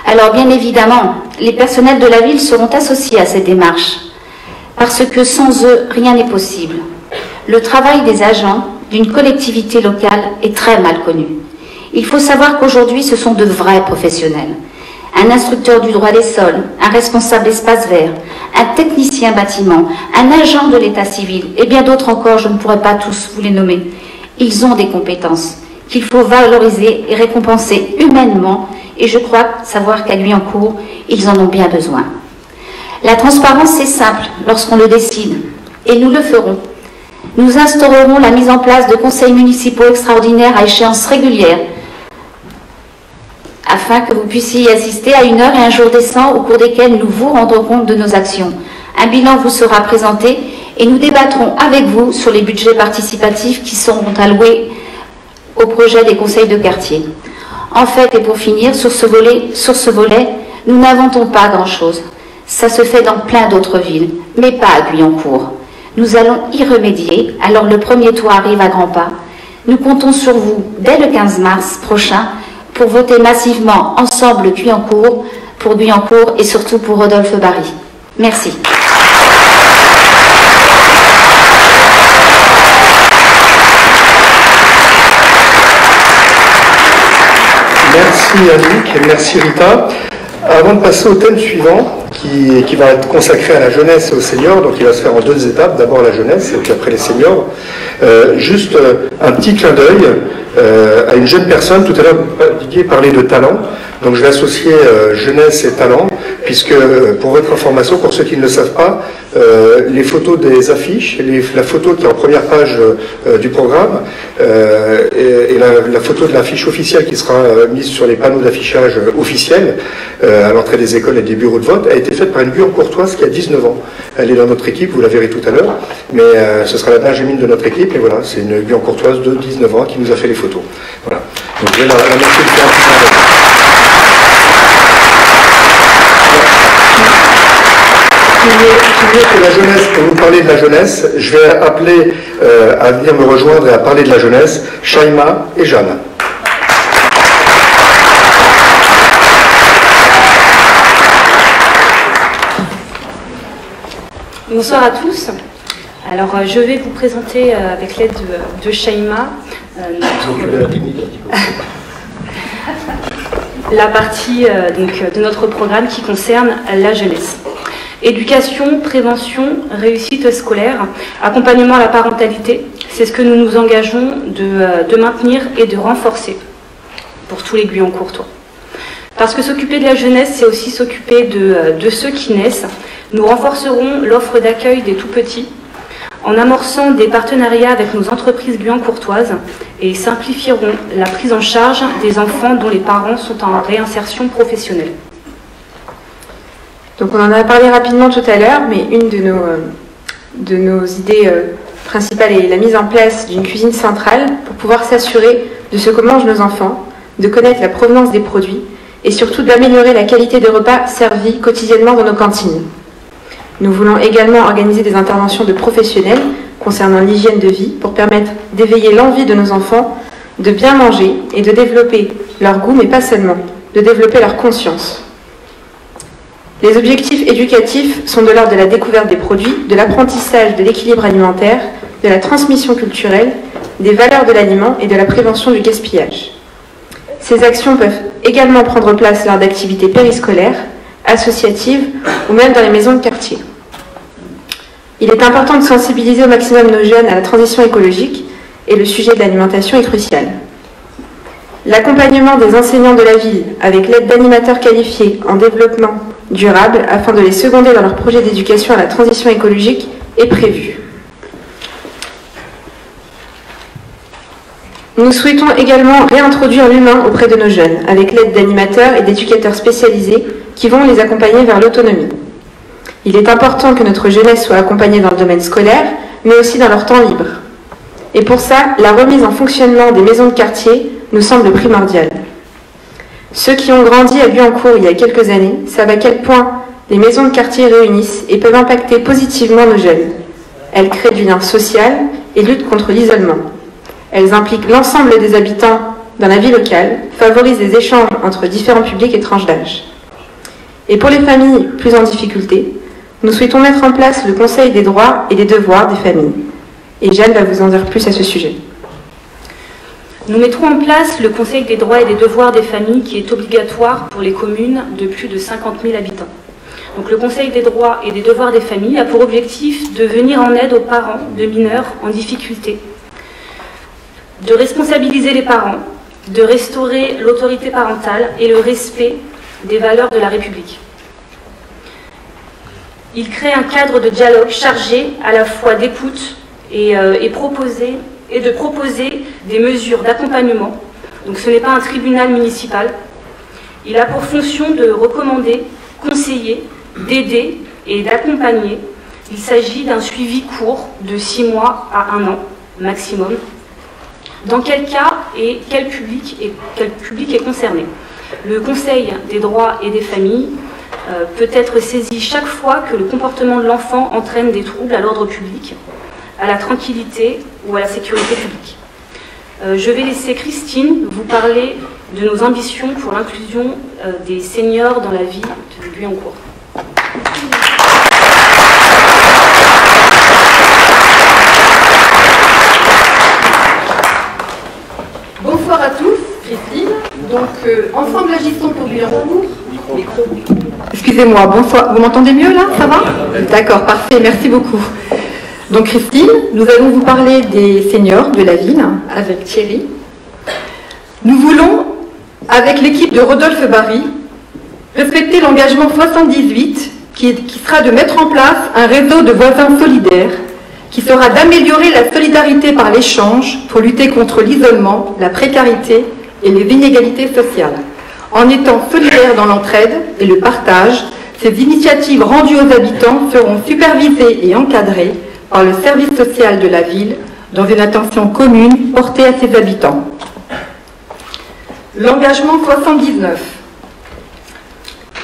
Alors bien évidemment, les personnels de la ville seront associés à cette démarche, parce que sans eux, rien n'est possible. Le travail des agents d'une collectivité locale est très mal connu. Il faut savoir qu'aujourd'hui, ce sont de vrais professionnels. Un instructeur du droit des sols, un responsable d'espace vert, un technicien bâtiment, un agent de l'état civil, et bien d'autres encore, je ne pourrais pas tous vous les nommer. Ils ont des compétences qu'il faut valoriser et récompenser humainement, et je crois savoir qu'à Guyancourt, ils en ont bien besoin. La transparence, c'est simple lorsqu'on le décide, et nous le ferons. Nous instaurerons la mise en place de conseils municipaux extraordinaires à échéance régulière, afin que vous puissiez y assister à une heure et un jour décent au cours desquels nous vous rendrons compte de nos actions. Un bilan vous sera présenté et nous débattrons avec vous sur les budgets participatifs qui seront alloués au projet des conseils de quartier. En fait, et pour finir, sur ce volet, nous n'inventons pas grand-chose. Ça se fait dans plein d'autres villes, mais pas à Guyancourt. Nous allons y remédier, alors le premier tour arrive à grands pas. Nous comptons sur vous dès le 15 mars prochain pour voter massivement ensemble Guyancourt, pour Guyancourt et surtout pour Rodolphe Barry. Merci. Merci Annick et merci Rita. Avant de passer au thème suivant, qui va être consacré à la jeunesse et aux seniors, donc il va se faire en deux étapes, d'abord la jeunesse et puis après les seniors. Juste un petit clin d'œil à une jeune personne. Tout à l'heure, Didier parlait de talent, donc je vais associer jeunesse et talent, puisque pour votre information, pour ceux qui ne le savent pas, les photos des affiches, la photo qui est en première page du programme et la photo de l'affiche officielle qui sera mise sur les panneaux d'affichage officiels à l'entrée des écoles et des bureaux de vote a été faite par une Guyancourtoise qui a 19 ans. Elle est dans notre équipe, vous la verrez tout à l'heure, mais ce sera la Benjamine de notre équipe, et voilà, c'est une Guyancourtoise de 19 ans qui nous a fait les photos. Voilà. Donc je vais la remercier de faire un petit que la jeunesse, pour vous parler de la jeunesse, je vais appeler à venir me rejoindre et à parler de la jeunesse, Shaima et Jeanne. Bonsoir à tous. Alors je vais vous présenter avec l'aide de Shaima la partie de notre programme qui concerne la jeunesse. Éducation, prévention, réussite scolaire, accompagnement à la parentalité, c'est ce que nous nous engageons de maintenir et de renforcer pour tous les Guyancourtois. Parce que s'occuper de la jeunesse, c'est aussi s'occuper de ceux qui naissent. Nous renforcerons l'offre d'accueil des tout-petits en amorçant des partenariats avec nos entreprises guyancourtoises et simplifierons la prise en charge des enfants dont les parents sont en réinsertion professionnelle. Donc on en a parlé rapidement tout à l'heure, mais une de nos idées principales est la mise en place d'une cuisine centrale pour pouvoir s'assurer de ce que mangent nos enfants, de connaître la provenance des produits et surtout d'améliorer la qualité des repas servis quotidiennement dans nos cantines. Nous voulons également organiser des interventions de professionnels concernant l'hygiène de vie pour permettre d'éveiller l'envie de nos enfants de bien manger et de développer leur goût, mais pas seulement, de développer leur conscience. Les objectifs éducatifs sont de l'ordre de la découverte des produits, de l'apprentissage de l'équilibre alimentaire, de la transmission culturelle, des valeurs de l'aliment et de la prévention du gaspillage. Ces actions peuvent également prendre place lors d'activités périscolaires, associatives ou même dans les maisons de quartier. Il est important de sensibiliser au maximum nos jeunes à la transition écologique et le sujet de l'alimentation est crucial. L'accompagnement des enseignants de la ville avec l'aide d'animateurs qualifiés en développement durable afin de les seconder dans leur projet d'éducation à la transition écologique est prévu. Nous souhaitons également réintroduire l'humain auprès de nos jeunes avec l'aide d'animateurs et d'éducateurs spécialisés qui vont les accompagner vers l'autonomie. Il est important que notre jeunesse soit accompagnée dans le domaine scolaire, mais aussi dans leur temps libre. Et pour ça, la remise en fonctionnement des maisons de quartier nous semble primordiale. Ceux qui ont grandi à Guyancourt il y a quelques années savent à quel point les maisons de quartier réunissent et peuvent impacter positivement nos jeunes. Elles créent du lien social et luttent contre l'isolement. Elles impliquent l'ensemble des habitants dans la vie locale, favorisent les échanges entre différents publics et tranches d'âge. Et pour les familles plus en difficulté, nous souhaitons mettre en place le Conseil des droits et des devoirs des familles. Et Jeanne va vous en dire plus à ce sujet. Nous mettrons en place le Conseil des droits et des devoirs des familles qui est obligatoire pour les communes de plus de 50 000 habitants. Donc le Conseil des droits et des devoirs des familles a pour objectif de venir en aide aux parents de mineurs en difficulté, de responsabiliser les parents, de restaurer l'autorité parentale et le respect des valeurs de la République. Il crée un cadre de dialogue chargé à la fois d'écoute et de proposer des mesures d'accompagnement. Donc ce n'est pas un tribunal municipal. Il a pour fonction de recommander, conseiller, d'aider et d'accompagner. Il s'agit d'un suivi court de 6 mois à 1 an maximum. Dans quel cas et quel public est concerné? Le Conseil des droits et des familles peut être saisi chaque fois que le comportement de l'enfant entraîne des troubles à l'ordre public, à la tranquillité ou à la sécurité publique. Je vais laisser Christine vous parler de nos ambitions pour l'inclusion des seniors dans la vie de Guyancourt. Bonsoir à tous, Christine. Donc, ensemble agissons pour Guyancourt. Excusez-moi, bonsoir. Vous m'entendez mieux là? Ça va? D'accord, parfait, merci beaucoup. Donc Christine, nous allons vous parler des seniors de la ville avec Thierry. Nous voulons, avec l'équipe de Rodolphe Barry, respecter l'engagement 78 qui sera de mettre en place un réseau de voisins solidaires qui sera d'améliorer la solidarité par l'échange pour lutter contre l'isolement, la précarité et les inégalités sociales. En étant solidaires dans l'entraide et le partage, ces initiatives rendues aux habitants seront supervisées et encadrées par le service social de la ville dans une attention commune portée à ses habitants. L'engagement 79.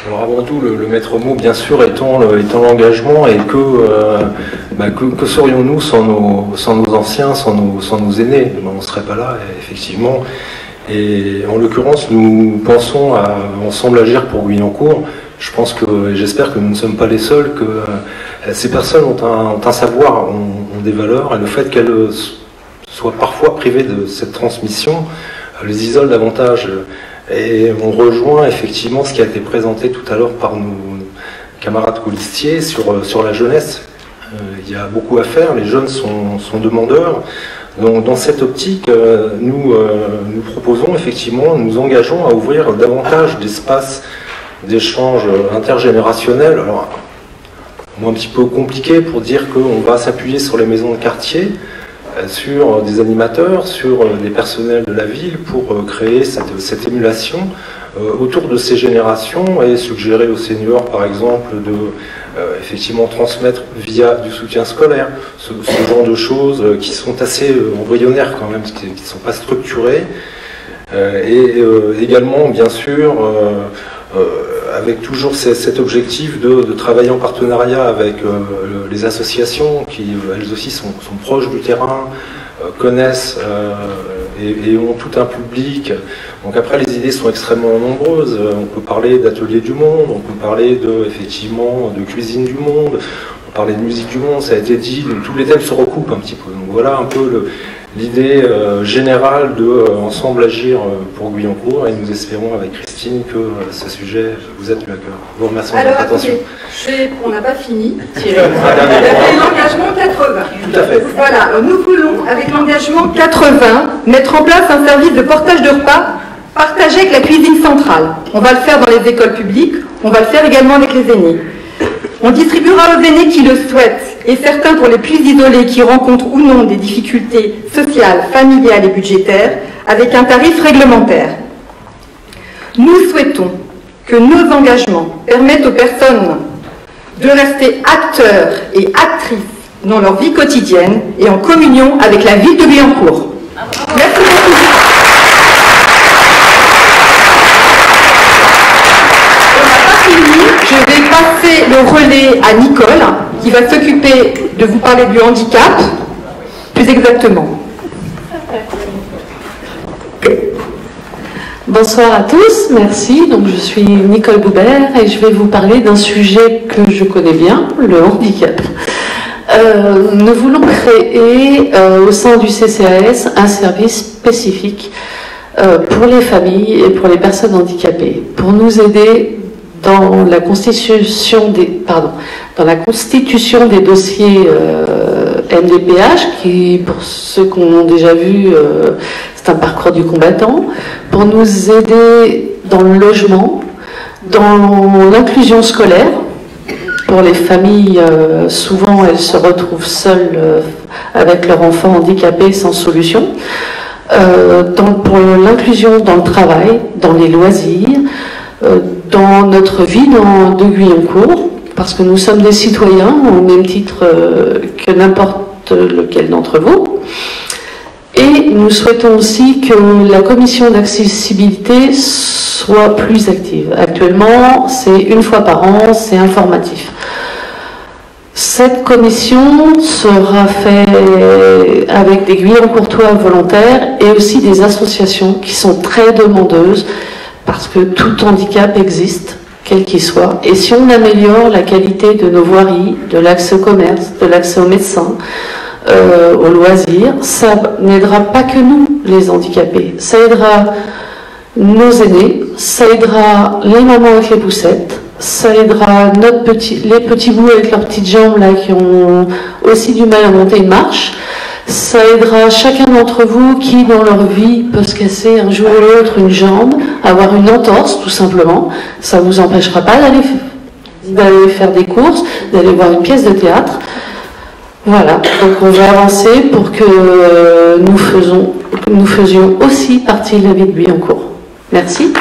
Alors avant tout, le maître mot, bien sûr, étant l'engagement, et que serions-nous sans nos anciens, sans nos aînés? On ne serait pas là, effectivement. Et en l'occurrence, nous pensons à Ensemble Agir pour Guyancourt. Je pense que, j'espère que nous ne sommes pas les seuls, que ces personnes ont un savoir, ont des valeurs, et le fait qu'elles soient parfois privées de cette transmission les isole davantage. Et on rejoint effectivement ce qui a été présenté tout à l'heure par nos camarades colistiers sur la jeunesse. Il y a beaucoup à faire, les jeunes sont demandeurs. Donc, dans cette optique, nous proposons effectivement, nous engageons à ouvrir davantage d'espaces d'échange intergénérationnel. Alors, un petit peu compliqué pour dire qu'on va s'appuyer sur les maisons de quartier, sur des animateurs, sur des personnels de la ville pour créer cette émulation autour de ces générations et suggérer aux seniors, par exemple, de effectivement transmettre via du soutien scolaire ce genre de choses qui sont assez embryonnaires quand même, qui ne sont pas structurées. Et également, bien sûr, avec toujours cet objectif de travailler en partenariat avec les associations qui, elles aussi, sont proches du terrain, connaissent et ont tout un public. Donc après, les idées sont extrêmement nombreuses. On peut parler d'ateliers du monde, on peut parler effectivement de cuisine du monde, on peut parler de musique du monde, ça a été dit, donc tous les thèmes se recoupent un petit peu. Donc voilà un peu l'idée générale de Ensemble Agir pour Guyancourt, et nous espérons avec Christine que ce sujet vous a tenu à cœur. Je vous remercie de votre attention. On n'a pas fini, Thierry. L'engagement 80. Tout à fait. Voilà, alors nous voulons, avec l'engagement 80, mettre en place un service de portage de repas partagé avec la cuisine centrale. On va le faire dans les écoles publiques, on va le faire également avec les aînés. On distribuera aux aînés qui le souhaitent, et certains pour les plus isolés qui rencontrent ou non des difficultés sociales, familiales et budgétaires, avec un tarif réglementaire. Nous souhaitons que nos engagements permettent aux personnes de rester acteurs et actrices dans leur vie quotidienne et en communion avec la ville de Guyancourt. Merci beaucoup. Je vais passer le relais à Nicole, qui va s'occuper de vous parler du handicap, plus exactement. Bonsoir à tous, merci. Donc, je suis Nicole Boubert et je vais vous parler d'un sujet que je connais bien, le handicap. Nous voulons créer au sein du CCAS un service spécifique pour les familles et pour les personnes handicapées, pour nous aider dans la constitution des dossiers MDPH, qui, pour ceux qui ont déjà vu, c'est un parcours du combattant, pour nous aider dans le logement, dans l'inclusion scolaire. Pour les familles, souvent elles se retrouvent seules avec leur enfant handicapé sans solution. Pour l'inclusion dans le travail, dans les loisirs, dans notre vie de Guyancourt, parce que nous sommes des citoyens au même titre que n'importe lequel d'entre vous. Et nous souhaitons aussi que la commission d'accessibilité soit plus active. Actuellement, c'est une fois par an, c'est informatif. Cette commission sera faite avec des Guyancourtois volontaires et aussi des associations qui sont très demandeuses, parce que tout handicap existe, quel qu'il soit. Et si on améliore la qualité de nos voiries, de l'accès au commerce, de l'accès aux médecins, aux loisirs, ça n'aidera pas que nous, les handicapés. Ça aidera nos aînés, ça aidera les mamans avec les poussettes, ça aidera les petits bouts avec leurs petites jambes là, qui ont aussi du mal à monter une marche. Ça aidera chacun d'entre vous qui, dans leur vie, peut se casser un jour ou l'autre une jambe, avoir une entorse, tout simplement. Ça ne vous empêchera pas d'aller faire des courses, d'aller voir une pièce de théâtre. Voilà, donc on va avancer pour que nous faisions aussi partie de la vie de Guyancourt. Merci.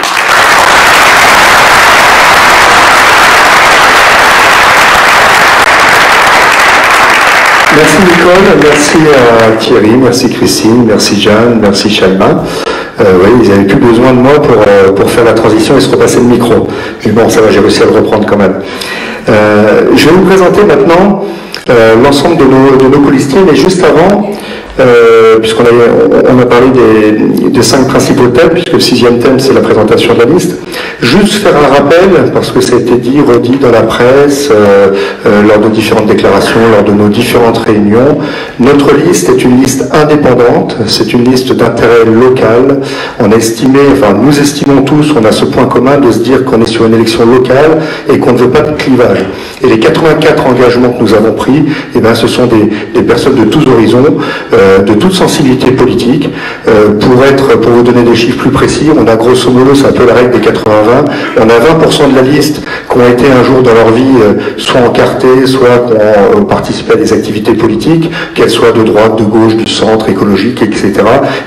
Merci Nicole, merci à Thierry, merci Christine, merci Jeanne, merci Shaima. Oui, ils n'avaient plus besoin de moi pour faire la transition et se repasser le micro. Mais bon, ça va, j'ai réussi à le reprendre quand même. Je vais vous présenter maintenant l'ensemble de nos colistiers, mais juste avant, puisqu'on a parlé des 5 principaux thèmes, puisque le 6e thème c'est la présentation de la liste, juste faire un rappel, parce que ça a été dit, redit dans la presse, lors de différentes déclarations, lors de nos différentes réunions. Notre liste est une liste indépendante, c'est une liste d'intérêt local. On a estimé, enfin nous estimons tous, on a ce point commun de se dire qu'on est sur une élection locale et qu'on ne veut pas de clivage. Et les 84 engagements que nous avons pris, eh bien, ce sont des personnes de tous horizons, de toute sensibilité politique. Pour vous donner des chiffres plus précis, on a grosso modo, c'est un peu la règle des 80-20, on a 20% de la liste qui ont été un jour dans leur vie soit encartés, soit qui ont participé à des activités politiques, qu'elles soient de droite, de gauche, du centre, écologique, etc.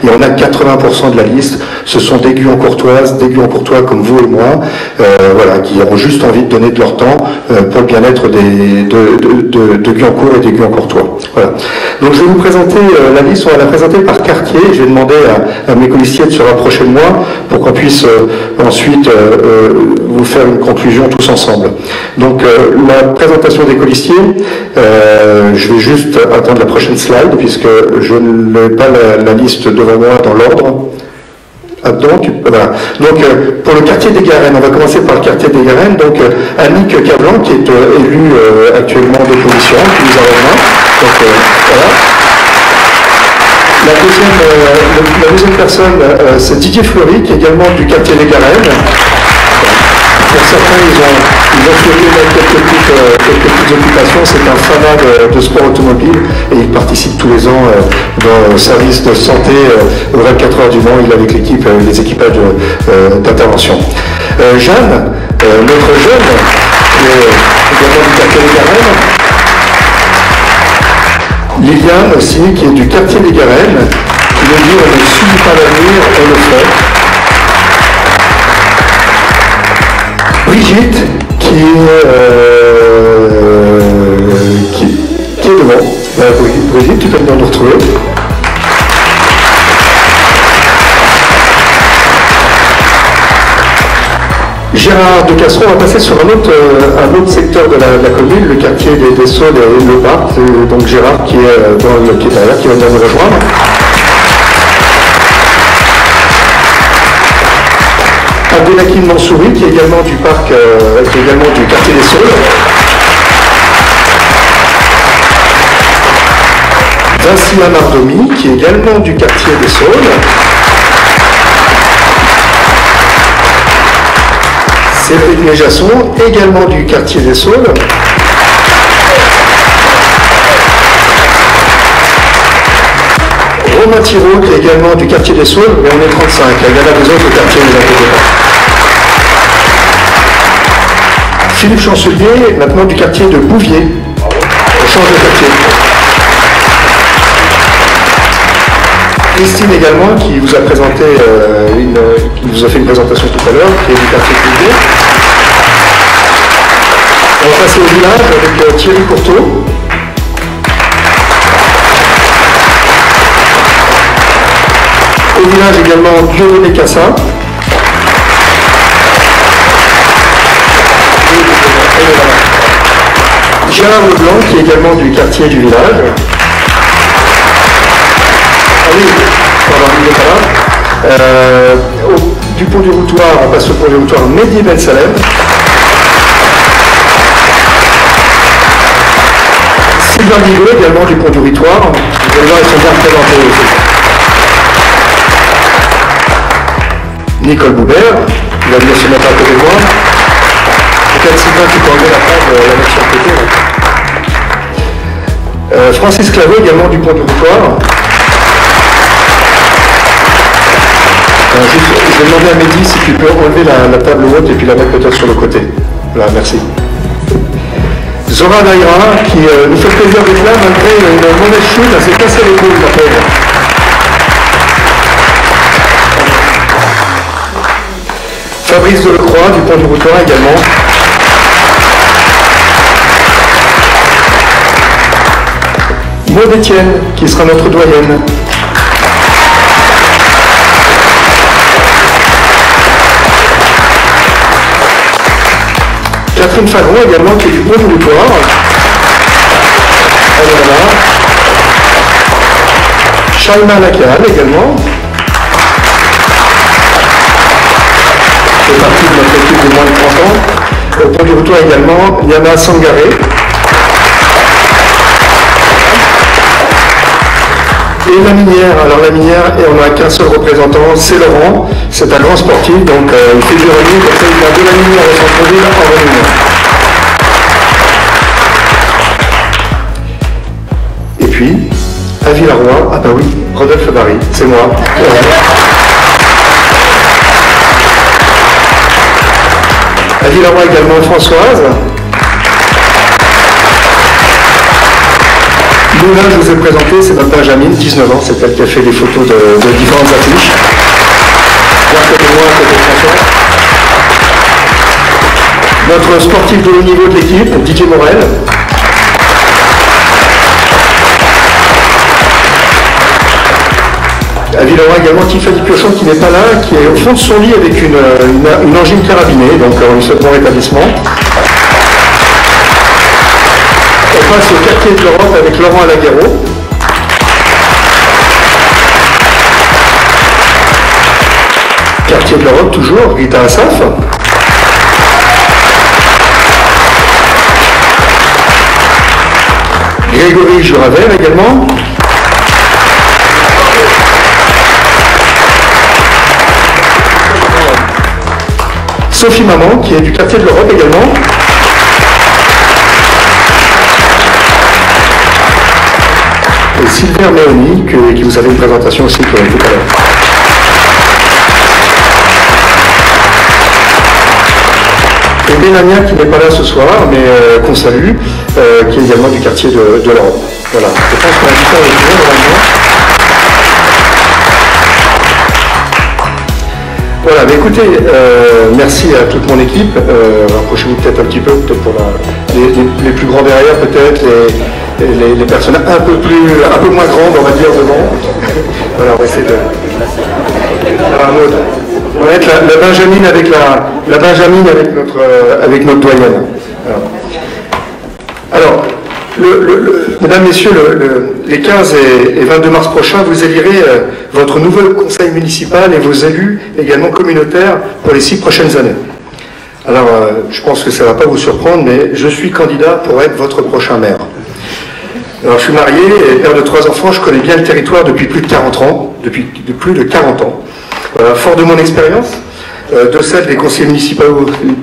Et on a 80% de la liste, ce sont des Guyancourtoises, des Guyancourtois comme vous et moi, voilà, qui ont juste envie de donner de leur temps pour le bien-être de Guyancourt et des Guyancourtois. Voilà. Donc je vais vous présenter la liste, on va la présenter par quartier. Je vais demander à mes colistiers de se rapprocher de moi pour qu'on puisse ensuite vous faire une conclusion tous ensemble. Donc la présentation des colistiers, je vais juste attendre la prochaine slide puisque je n'ai pas la liste devant moi dans l'ordre. Donc, voilà. Donc pour le quartier des Garennes, on va commencer par le quartier des Garennes. Donc Annick Cablan, qui est élue actuellement d'opposition, qui nous a rejoint. Donc voilà. La deuxième personne, c'est Didier Fleury, qui est également du quartier des Garennes. Pour certains, ils ont fleuri quelques petites occupations. C'est un fanat de sport automobile et il participe tous les ans dans le service de santé aux 24 heures du Mans. Il est avec les équipages d'intervention. Jeanne, notre jeune, qui est également du quartier des Garennes. Liliane aussi, qui est du quartier des Garennes, qui veut dire on ne subit pas l'avenir, on le fait. Brigitte, qui est devant. Brigitte, tu peux venir nous retrouver. Gérard de Castro, on va passer sur un autre secteur de la commune, le quartier des Saules et le Bart. Donc Gérard qui est derrière, qui va venir nous rejoindre. Abdelhakim Mansouri, qui est également du parc, qui est également du quartier des Saules. Vincila Mardomi, qui est également du quartier des Saules. Cédric Méjasson, également du quartier des Saules. Romain Thiraud, qui est également du quartier des Saules, mais on est 35. Il y en a des autres quartiers, ne vous inquiétez pas. Philippe Chancelier, maintenant du quartier de Bouvier. On change de quartier. Christine également, qui vous a présenté qui vous a fait une présentation tout à l'heure, qui est du quartier de Bouvier. On va passer au village avec Thierry Courteau. Au village également Dieudonné Cassin. Gérard Leblanc, qui est également du quartier du village. Ah oui, pardon, il n'est pas là. Du pont du Routoir, on passe au pont du Routoir, Mehdi Ben Salem. Sylvain Guigot, également du pont du Routoir. Vous allez voir, ils sont bien représentés aussi. Nicole Boubert, il va venir se mettre à côté de moi. Peut-être Sylvain, tu peux enlever la table, la mettre sur le côté. Francis Claveau, également du pont du Routoir. Juste, je vais demander à Mehdi si tu peux enlever la table haute et puis la mettre peut-être sur le côté. Là, merci. Zora Daïra, qui nous fait plaisir d'être là malgré une mauvaise chute, elle s'est cassée les couilles, la pauvre. Fabrice Delecroix, du pont du Routoir également. Maud Etienne, qui sera notre doyenne. Catherine Fagron également, qui est du pont du Routoir. Voilà. Shaima Lacal également. Qui fait partie de notre équipe de moins de 30 ans. Au pont du Routoir également, Yana Sangaré. Et la minière, alors la minière, et on n'a qu'un seul représentant, c'est Laurent, c'est un grand sportif, donc il fait du running, comme ça il vient de la minière au centre-ville en running. Et puis, à Villarroy, ah bah oui, Rodolphe Barry, c'est moi. À Villarroy également Françoise. Nous, là, je vous ai présenté, c'est ma Benjamin, 19 ans, c'est elle qui a fait les photos de différentes affiches. Bien côté moi, côté François. notre sportif de haut niveau de l'équipe, Didier Morel. Évidemment également Tiffany Piochon qui n'est pas là, qui est au fond de son lit avec une angine carabinée, donc on lui souhaite bon rétablissement. On passe au quartier de l'Europe avec Laurent Alaguero. Quartier de l'Europe toujours, Rita Assaf. Grégory Juravel également. Sophie Maman, qui est du quartier de l'Europe également. Et Sylvain Méoni, qui vous avez une présentation aussi tout à l'heure. Et Benamia, qui n'est pas là ce soir, mais qu'on salue, qui est également du quartier de l'Europe. Voilà, je pense qu'on a dit ça avec vous, normalement. Voilà, mais écoutez, merci à toute mon équipe. Rapprochez-vous peut-être un petit peu, peut-être pour les plus grands derrière, peut-être, les personnes un peu moins grandes, on va dire, devant. Voilà, on va essayer de... On va être la Benjamine avec notre doyenne. Alors, mesdames, messieurs, les 15 et 22 mars prochains, vous élirez votre nouveau conseil municipal et vos élus également communautaires pour les 6 prochaines années. Alors, je pense que ça ne va pas vous surprendre, mais je suis candidat pour être votre prochain maire. Alors, je suis marié et père de 3 enfants, je connais bien le territoire depuis plus de 40 ans. Voilà, fort de mon expérience, de celle des conseillers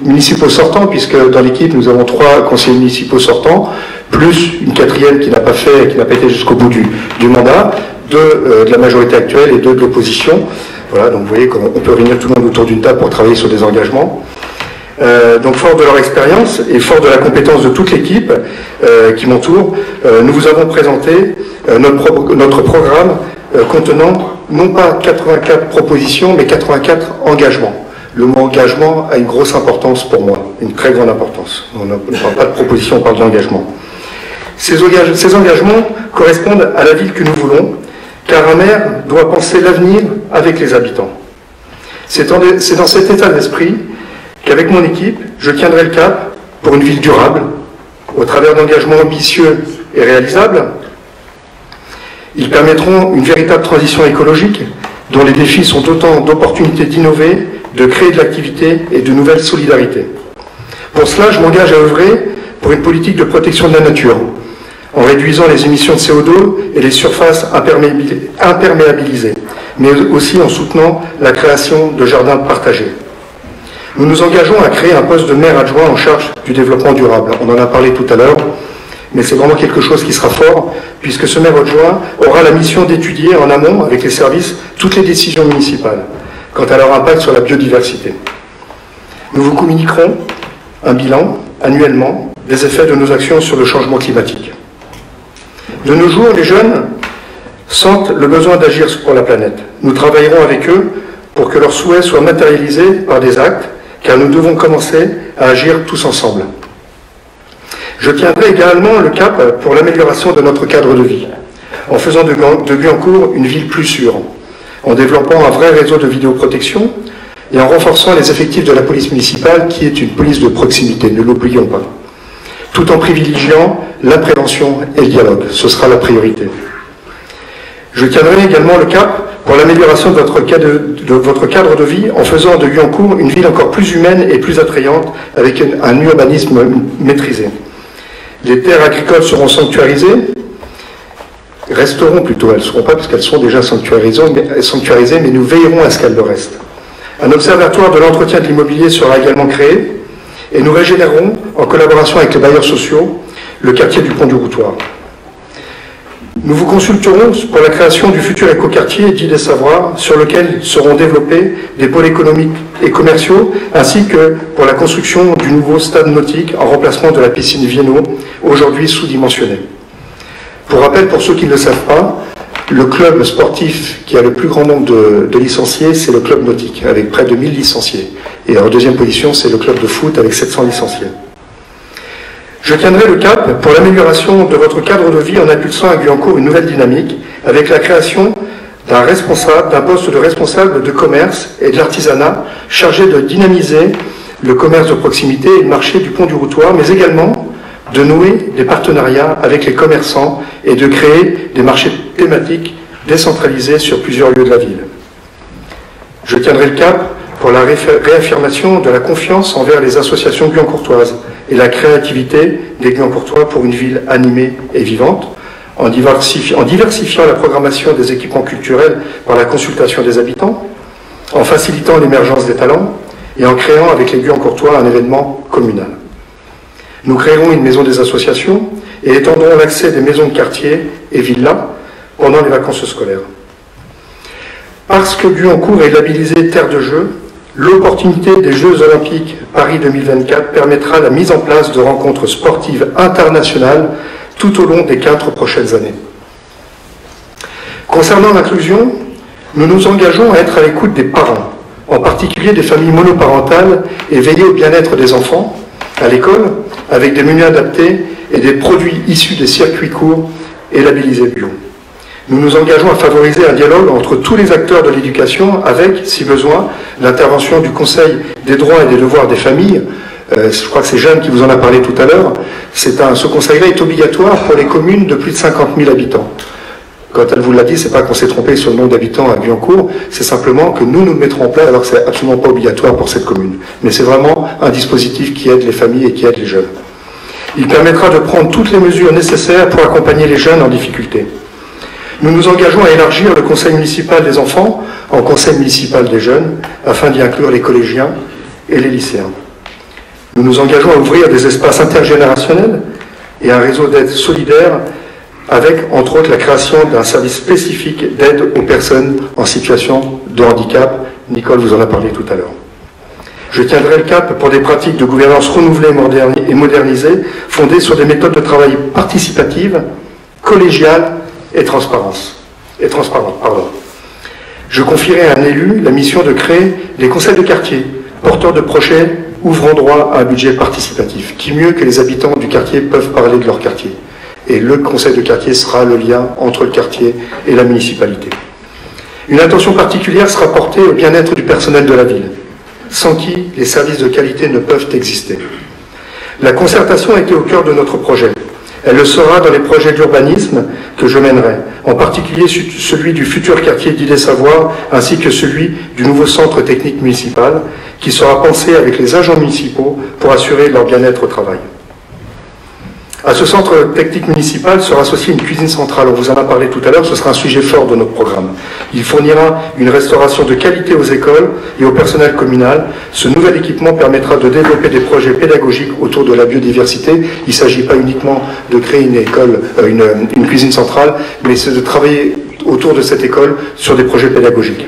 municipaux sortants, puisque dans l'équipe, nous avons 3 conseillers municipaux sortants, plus une 4e qui n'a pas été jusqu'au bout du mandat, 2 de la majorité actuelle et 2 de l'opposition. Voilà, donc vous voyez qu'on peut réunir tout le monde autour d'une table pour travailler sur des engagements. Donc fort de leur expérience et fort de la compétence de toute l'équipe qui m'entoure, nous vous avons présenté notre programme contenant non pas 84 propositions, mais 84 engagements. Le mot engagement a une grosse importance pour moi, une très grande importance. On ne parle pas de proposition, on parle d'engagement. Ces engagements correspondent à la ville que nous voulons, car un maire doit penser l'avenir avec les habitants. C'est dans cet état d'esprit qu'avec mon équipe, je tiendrai le cap pour une ville durable, au travers d'engagements ambitieux et réalisables. Ils permettront une véritable transition écologique, dont les défis sont autant d'opportunités d'innover, de créer de l'activité et de nouvelles solidarités. Pour cela, je m'engage à œuvrer pour une politique de protection de la nature, en réduisant les émissions de CO2 et les surfaces imperméabilisées, mais aussi en soutenant la création de jardins partagés. Nous nous engageons à créer un poste de maire adjoint en charge du développement durable. On en a parlé tout à l'heure, mais c'est vraiment quelque chose qui sera fort, puisque ce maire adjoint aura la mission d'étudier en amont, avec les services, toutes les décisions municipales, quant à leur impact sur la biodiversité. Nous vous communiquerons un bilan, annuellement, des effets de nos actions sur le changement climatique. De nos jours, les jeunes sentent le besoin d'agir pour la planète. Nous travaillerons avec eux pour que leurs souhaits soient matérialisés par des actes, car nous devons commencer à agir tous ensemble. Je tiendrai également le cap pour l'amélioration de notre cadre de vie, en faisant de Guyancourt une ville plus sûre, en développant un vrai réseau de vidéoprotection et en renforçant les effectifs de la police municipale, qui est une police de proximité, ne l'oublions pas, tout en privilégiant la prévention et le dialogue. Ce sera la priorité. Je tiendrai également le cap pour l'amélioration de votre cadre de vie, en faisant de Guyancourt une ville encore plus humaine et plus attrayante, avec un urbanisme maîtrisé. Les terres agricoles seront sanctuarisées, resteront plutôt, elles ne seront pas puisqu'elles sont déjà sanctuarisées, mais nous veillerons à ce qu'elles le restent. Un observatoire de l'entretien de l'immobilier sera également créé et nous régénérerons, en collaboration avec les bailleurs sociaux, le quartier du Pont du Routoir. Nous vous consulterons pour la création du futur écoquartier dit des Savoirs, sur lequel seront développés des pôles économiques et commerciaux, ainsi que pour la construction du nouveau stade nautique en remplacement de la piscine Vienno, aujourd'hui sous-dimensionnée. Pour rappel, pour ceux qui ne le savent pas, Le club sportif qui a le plus grand nombre de licenciés, c'est le club nautique, avec près de 1000 licenciés. Et en deuxième position, c'est le club de foot avec 700 licenciés. Je tiendrai le cap pour l'amélioration de votre cadre de vie en impulsant à Guyancourt une nouvelle dynamique, avec la création d'un poste de responsable de commerce et de l'artisanat chargé de dynamiser le commerce de proximité et le marché du pont du Routoir, mais également de nouer des partenariats avec les commerçants et de créer des marchés thématiques décentralisés sur plusieurs lieux de la ville. Je tiendrai le cap pour la réaffirmation de la confiance envers les associations guyancourtoises et la créativité des Guyancourtois pour une ville animée et vivante, en diversifiant la programmation des équipements culturels par la consultation des habitants, en facilitant l'émergence des talents et en créant avec les Guyancourtois un événement communal. Nous créerons une maison des associations et étendrons l'accès des maisons de quartier et villas pendant les vacances scolaires. Parce que Guyancourt est labellisé terre de jeu, l'opportunité des Jeux Olympiques Paris 2024 permettra la mise en place de rencontres sportives internationales tout au long des 4 prochaines années. Concernant l'inclusion, nous nous engageons à être à l'écoute des parents, en particulier des familles monoparentales, et veiller au bien-être des enfants à l'école, avec des menus adaptés et des produits issus des circuits courts et labellisés bio. Nous nous engageons à favoriser un dialogue entre tous les acteurs de l'éducation avec, si besoin, l'intervention du Conseil des droits et des devoirs des familles. Je crois que c'est Jeanne qui vous en a parlé tout à l'heure. Ce conseil-là est obligatoire pour les communes de plus de 50 000 habitants. Quand elle vous l'a dit, c'est pas qu'on s'est trompé sur le nombre d'habitants à Guyancourt, c'est simplement que nous le mettrons en place alors que c'est absolument pas obligatoire pour cette commune. Mais c'est vraiment un dispositif qui aide les familles et qui aide les jeunes. Il permettra de prendre toutes les mesures nécessaires pour accompagner les jeunes en difficulté. Nous nous engageons à élargir le conseil municipal des enfants en conseil municipal des jeunes, afin d'y inclure les collégiens et les lycéens. Nous nous engageons à ouvrir des espaces intergénérationnels et un réseau d'aide solidaire avec, entre autres, la création d'un service spécifique d'aide aux personnes en situation de handicap. Nicole vous en a parlé tout à l'heure. Je tiendrai le cap pour des pratiques de gouvernance renouvelées et modernisées, fondées sur des méthodes de travail participatives, collégiales et transparentes. Je confierai à un élu la mission de créer des conseils de quartier, porteurs de projets ouvrant droit à un budget participatif. Qui mieux que les habitants du quartier peuvent parler de leur quartier? Et le conseil de quartier sera le lien entre le quartier et la municipalité. Une attention particulière sera portée au bien-être du personnel de la ville, sans qui les services de qualité ne peuvent exister. La concertation était au cœur de notre projet. Elle le sera dans les projets d'urbanisme que je mènerai, en particulier celui du futur quartier d'Ille-et-Savoie, ainsi que celui du nouveau centre technique municipal, qui sera pensé avec les agents municipaux pour assurer leur bien-être au travail. À ce centre technique municipal sera associée une cuisine centrale. On vous en a parlé tout à l'heure, ce sera un sujet fort de notre programme. Il fournira une restauration de qualité aux écoles et au personnel communal. Ce nouvel équipement permettra de développer des projets pédagogiques autour de la biodiversité. Il ne s'agit pas uniquement de créer une école, une cuisine centrale, mais c'est de travailler autour de cette école sur des projets pédagogiques.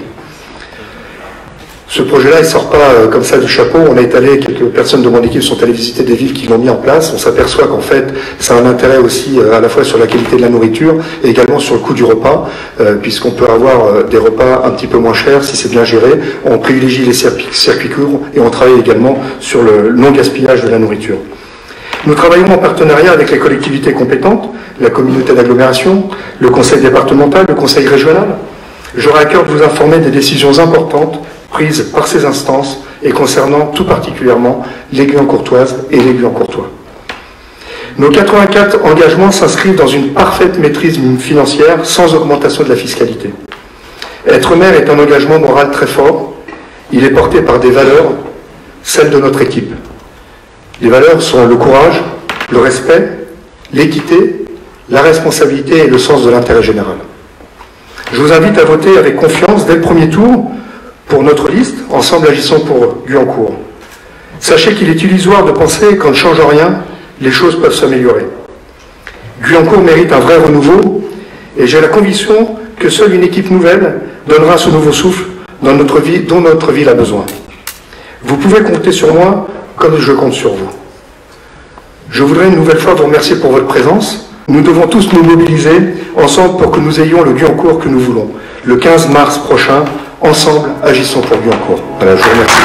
Ce projet-là, il ne sort pas comme ça du chapeau. On est allé, quelques personnes de mon équipe sont allées visiter des villes qui l'ont mis en place. On s'aperçoit qu'en fait, ça a un intérêt aussi à la fois sur la qualité de la nourriture et également sur le coût du repas, puisqu'on peut avoir des repas un petit peu moins chers si c'est bien géré. On privilégie les circuits courts et on travaille également sur le non-gaspillage de la nourriture. Nous travaillons en partenariat avec les collectivités compétentes, la communauté d'agglomération, le conseil départemental, le conseil régional. J'aurai à cœur de vous informer des décisions importantes prises par ces instances et concernant tout particulièrement les Guyancourtoises et les Guyancourtois. Nos 84 engagements s'inscrivent dans une parfaite maîtrise financière sans augmentation de la fiscalité. Être maire est un engagement moral très fort. Il est porté par des valeurs, celles de notre équipe. Les valeurs sont le courage, le respect, l'équité, la responsabilité et le sens de l'intérêt général. Je vous invite à voter avec confiance dès le premier tour pour notre liste, Ensemble agissons pour Guyancourt. Sachez qu'il est illusoire de penser qu'en ne changeant rien, les choses peuvent s'améliorer. Guyancourt mérite un vrai renouveau et j'ai la conviction que seule une équipe nouvelle donnera ce nouveau souffle dans notre vie, dont notre ville a besoin. Vous pouvez compter sur moi comme je compte sur vous. Je voudrais une nouvelle fois vous remercier pour votre présence. Nous devons tous nous mobiliser ensemble pour que nous ayons le Guyancourt que nous voulons. Le 15 mars prochain, ensemble, agissons pour Guyancourt. Voilà, je vous remercie.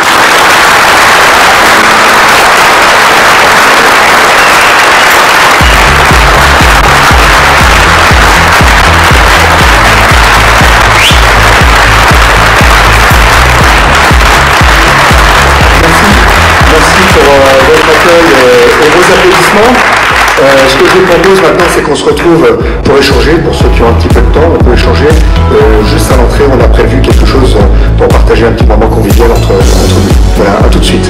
Et vos applaudissements. Ce que je vous propose maintenant, c'est qu'on se retrouve pour échanger. Pour ceux qui ont un petit peu de temps, on peut échanger. Juste à l'entrée, on a prévu quelque chose pour partager un petit moment convivial entre nous. Voilà, à tout de suite.